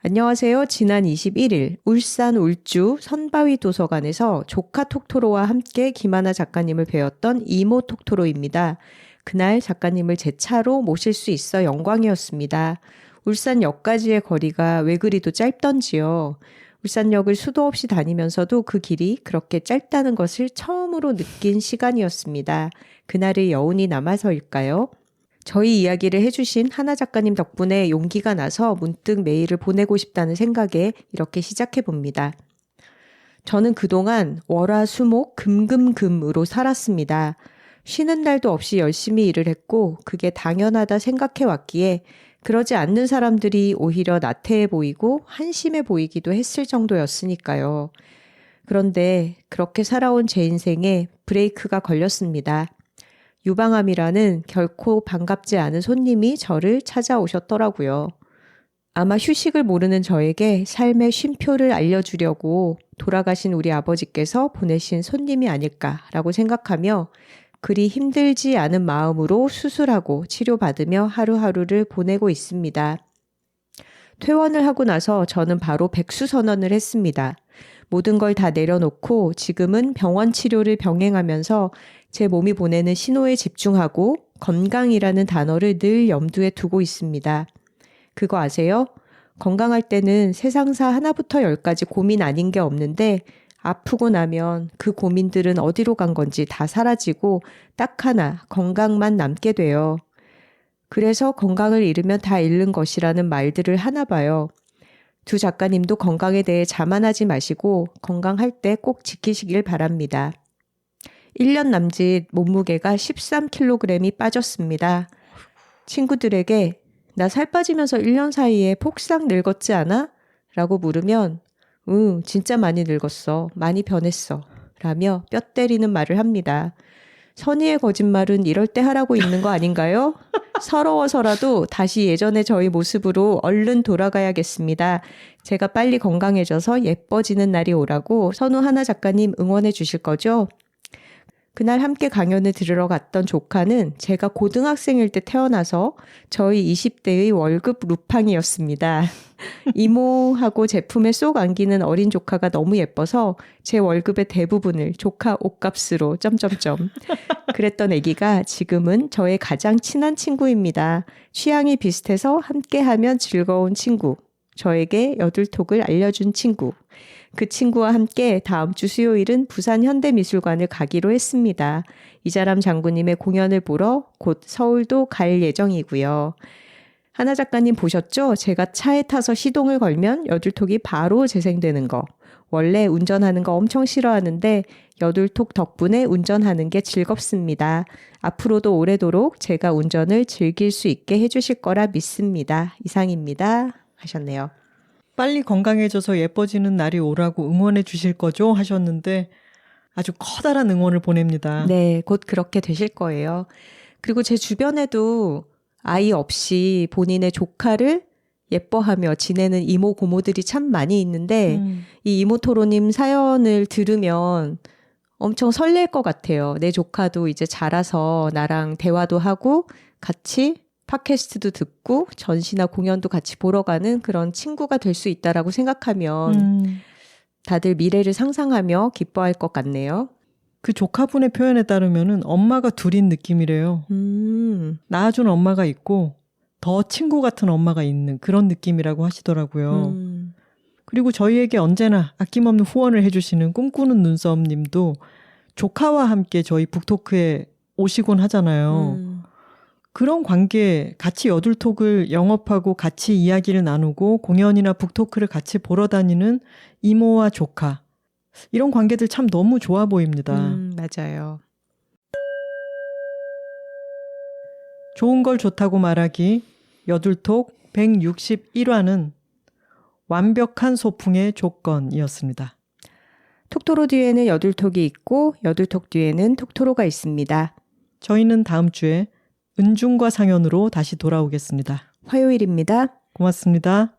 Speaker 2: 안녕하세요. 지난 21일 울산 울주 선바위 도서관에서 조카 톡토로와 함께 김하나 작가님을 뵈었던 이모 톡토로입니다. 그날 작가님을 제 차로 모실 수 있어 영광이었습니다. 울산역까지의 거리가 왜 그리도 짧던지요. 울산역을 수도 없이 다니면서도 그 길이 그렇게 짧다는 것을 처음으로 느낀 시간이었습니다. 그날의 여운이 남아서일까요? 저희 이야기를 해주신 하나 작가님 덕분에 용기가 나서 문득 메일을 보내고 싶다는 생각에 이렇게 시작해봅니다. 저는 그동안 월화수목 금금금으로 살았습니다. 쉬는 날도 없이 열심히 일을 했고 그게 당연하다 생각해왔기에 그러지 않는 사람들이 오히려 나태해 보이고 한심해 보이기도 했을 정도였으니까요. 그런데 그렇게 살아온 제 인생에 브레이크가 걸렸습니다. 유방암이라는 결코 반갑지 않은 손님이 저를 찾아오셨더라고요. 아마 휴식을 모르는 저에게 삶의 쉼표를 알려주려고 돌아가신 우리 아버지께서 보내신 손님이 아닐까라고 생각하며 그리 힘들지 않은 마음으로 수술하고 치료받으며 하루하루를 보내고 있습니다. 퇴원을 하고 나서 저는 바로 백수선언을 했습니다. 모든 걸 다 내려놓고 지금은 병원 치료를 병행하면서 제 몸이 보내는 신호에 집중하고 건강이라는 단어를 늘 염두에 두고 있습니다. 그거 아세요? 건강할 때는 세상사 하나부터 열까지 고민 아닌 게 없는데 아프고 나면 그 고민들은 어디로 간 건지 다 사라지고 딱 하나 건강만 남게 돼요. 그래서 건강을 잃으면 다 잃는 것이라는 말들을 하나 봐요. 두 작가님도 건강에 대해 자만하지 마시고 건강할 때 꼭 지키시길 바랍니다. 1년 남짓 몸무게가 13kg이 빠졌습니다. 친구들에게 나 살 빠지면서 1년 사이에 폭삭 늙었지 않아? 라고 물으면 응, 진짜 많이 늙었어. 많이 변했어. 라며 뼈 때리는 말을 합니다. 선의의 거짓말은 이럴 때 하라고 있는 거 아닌가요? 서러워서라도 다시 예전의 저희 모습으로 얼른 돌아가야겠습니다. 제가 빨리 건강해져서 예뻐지는 날이 오라고 선우하나 작가님 응원해 주실 거죠? 그날 함께 강연을 들으러 갔던 조카는 제가 고등학생일 때 태어나서 저희 20대의 월급 루팡이었습니다. 이모하고 제품에 쏙 안기는 어린 조카가 너무 예뻐서 제 월급의 대부분을 조카 옷값으로 점점점. 그랬던 아기가 지금은 저의 가장 친한 친구입니다. 취향이 비슷해서 함께하면 즐거운 친구. 저에게 여둘톡을 알려준 친구. 그 친구와 함께 다음 주 수요일은 부산 현대미술관을 가기로 했습니다. 이자람 장군님의 공연을 보러 곧 서울도 갈 예정이고요. 하나 작가님 보셨죠? 제가 차에 타서 시동을 걸면 여둘톡이 바로 재생되는 거. 원래 운전하는 거 엄청 싫어하는데 여둘톡 덕분에 운전하는 게 즐겁습니다. 앞으로도 오래도록 제가 운전을 즐길 수 있게 해주실 거라 믿습니다. 이상입니다. 하셨네요.
Speaker 1: 빨리 건강해져서 예뻐지는 날이 오라고 응원해 주실 거죠? 하셨는데 아주 커다란 응원을 보냅니다.
Speaker 2: 네, 곧 그렇게 되실 거예요. 그리고 제 주변에도 아이 없이 본인의 조카를 예뻐하며 지내는 이모 고모들이 참 많이 있는데 이 이모토로님 사연을 들으면 엄청 설렐 것 같아요. 내 조카도 이제 자라서 나랑 대화도 하고 같이 팟캐스트도 듣고 전시나 공연도 같이 보러 가는 그런 친구가 될 수 있다라고 생각하면 다들 미래를 상상하며 기뻐할 것 같네요.
Speaker 1: 그 조카분의 표현에 따르면은 엄마가 둘인 느낌이래요. 낳아준 엄마가 있고 더 친구 같은 엄마가 있는 그런 느낌이라고 하시더라고요. 그리고 저희에게 언제나 아낌없는 후원을 해주시는 꿈꾸는 눈썹 님도 조카와 함께 저희 북토크에 오시곤 하잖아요. 그런 관계, 같이 여둘톡을 영업하고 같이 이야기를 나누고 공연이나 북토크를 같이 보러 다니는 이모와 조카. 이런 관계들 참 너무 좋아 보입니다.
Speaker 2: 맞아요.
Speaker 1: 좋은 걸 좋다고 말하기 여둘톡 161화는 완벽한 소풍의 조건이었습니다.
Speaker 2: 톡토로 뒤에는 여둘톡이 있고 여둘톡 뒤에는 톡토로가 있습니다.
Speaker 1: 저희는 다음 주에 은중과 상연으로 다시 돌아오겠습니다.
Speaker 2: 화요일입니다.
Speaker 1: 고맙습니다.